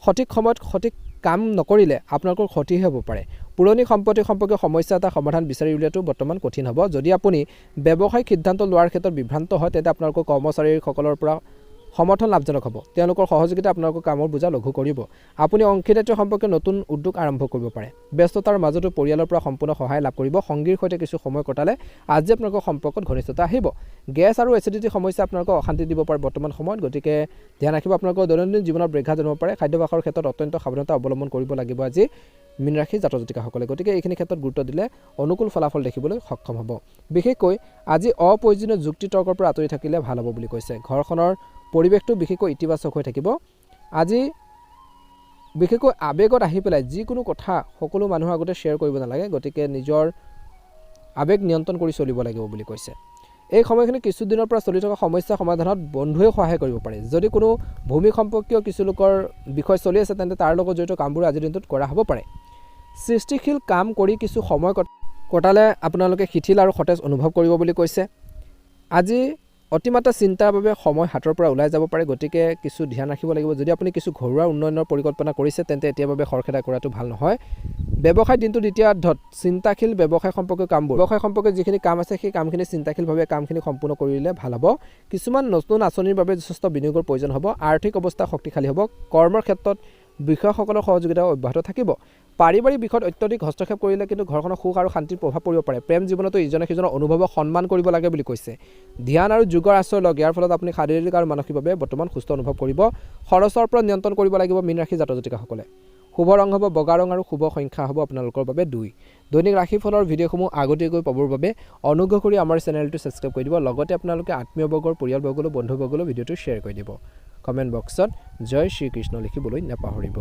সঠিক সময়ত সঠিক কাম নকৰিলে আপোনালোকৰ ক্ষতিহে হ'ব পাৰে। পুৰণি সম্পত্তি সম্পৰ্কীয় সমস্যা এটা সমাধান বিচাৰি উলিওৱাটো বৰ্তমান কঠিন হ'ব। যদি আপুনি ব্যৱসায়িক সিদ্ধান্ত লোৱাৰ ক্ষেত্ৰত বিভ্ৰান্ত হয়, তেন্তে আপোনালোকৰ কৰ্মচাৰীসকলৰ পৰা সমৰ্থন লাভজনক হ'ব। তেওঁলোকৰ সহযোগিতা আপোনালোকৰ কামৰ বোজা লঘু কৰিব। আপুনি অংশীদাৰিত্ব সম্পৰ্কীয় নতুন উদ্যোগ আৰম্ভ কৰিব পাৰে। ব্যস্ততাৰ মাজতো পৰিয়ালৰ পৰা সম্পূৰ্ণ সহায় লাভ কৰিব। সংগীৰ সৈতে কিছু সময় কটালে আজি আপোনালোকৰ সম্পৰ্কত ঘনিষ্ঠতা আহিব। গেছ আৰু এচিডিটি সমস্যা আপোনালোকক অশান্তি দিব পাৰে বৰ্তমান সময়ত, গতিকে ধ্যান ৰাখিব। আপোনালোকৰ দৈনন্দিন জীৱনত ব্যাঘাত জন্মিব পাৰে। খাদ্যাভ্যাসৰ ক্ষেত্ৰত অত্যন্ত সাৱধানতা অৱলম্বন কৰিব লাগিব আজি মীন ৰাশি জাতক জাতিকাসকলে। গতিকে এইখিনি ক্ষেত্ৰত গুৰুত্ব দিলে অনুকূল ফলাফল দেখিবলৈ সক্ষম হ'ব। বিশেষকৈ আজি অপ্ৰয়োজনীয় যুক্তি তৰ্কৰ পৰা আঁতৰি থাকিলে ভাল হ'ব বুলি কৈছে। ঘৰখনৰ পৰিৱেশটো বিশেষকৈ ইতিবাচক হৈ থাকিব। আজি বিশেষকৈ আৱেগত আহি পেলাই যিকোনো কথা সকলো মানুহৰ আগতে শ্বেয়াৰ কৰিব নালাগে, গতিকে নিজৰ আৱেগ নিয়ন্ত্ৰণ কৰি চলিব লাগিব বুলি কৈছে। এই সময়খিনি কিছুদিনৰ পৰা চলি থকা সমস্যা সমাধানত বন্ধুৱে সহায় কৰিব পাৰে। যদি কোনো ভূমি সম্পৰ্কীয় কিছু লোকৰ বিষয় চলি আছে, তেন্তে তাৰ লগত জড়িত কামবোৰ আজিৰ দিনটোত কৰা হ'ব পাৰে। সৃষ্টিশীল কাম কৰি কিছু সময় কটালে আপোনালোকে শিথিল আৰু সতেজ অনুভৱ কৰিব বুলি কৈছে। আজি অতিমাত্ৰা চিন্তাৰ বাবে সময় হাতৰ পৰা ওলাই যাব পাৰে, গতিকে কিছু ধ্যান ৰাখিব লাগিব। যদি আপুনি কিছু ঘৰুৱা উন্নয়নৰ পৰিকল্পনা কৰিছে, তেন্তে এতিয়াৰ বাবে খৰখেদা কৰাটো ভাল নহয়। ব্যৱসায় দিনটোৰ দ্বিতীয়াৰ্ধত চিন্তাশীল ব্যৱসায় সম্পৰ্কীয় কামবোৰ, ব্যৱসায় সম্পৰ্কীয় যিখিনি কাম আছে সেই কামখিনি চিন্তাশীলভাৱে কামখিনি সম্পূৰ্ণ কৰিলে ভাল হ'ব। কিছুমান নতুন আঁচনিৰ বাবে যথেষ্ট বিনিয়োগৰ প্ৰয়োজন হ'ব। আৰ্থিক অৱস্থা শক্তিশালী হ'ব। কৰ্মৰ ক্ষেত্ৰত বিষয়াসকলৰ সহযোগিতা অব্যাহত থাকিব। পাৰিবাৰিক বিষয়ত অত্যধিক হস্তক্ষেপ কৰিলে কিন্তু ঘৰখনৰ সুখ আৰু শান্তিৰ প্ৰভাৱ পৰিব পাৰে। প্ৰেম জীৱনতো ইজনে সিজনৰ অনুভৱক সন্মান কৰিব লাগে বুলি কৈছে। ধ্যান আৰু যোগৰ আশ্ৰয় লওক, ইয়াৰ ফলত আপুনি শাৰীৰিক আৰু মানসিকভাৱে বৰ্তমান সুস্থ অনুভৱ কৰিব। খৰচৰ পৰা নিয়ন্ত্ৰণ কৰিব লাগিব মীন ৰাশি জাতক জাতিকাসকলে। শুভ ৰং হ'ব বগা ৰং আৰু শুভ সংখ্যা হ'ব আপোনালোকৰ বাবে 2। দৈনিক ৰাশিফলৰ ভিডিঅ'সমূহ আগতীয়াকৈ পাবৰ বাবে অনুগ্ৰহ কৰি আমাৰ চেনেলটো ছাবস্ক্ৰাইব কৰি দিব। লগতে আপোনালোকে আত্মীয়বৰ্গৰ পৰিয়ালবৰ্গলৈ বন্ধুবৰ্গলৈ ভিডিঅ'টো শ্বেয়াৰ কৰি দিব। কমেণ্ট বক্সত জয় শ্ৰীকৃষ্ণ লিখিবলৈ নাপাহৰিব।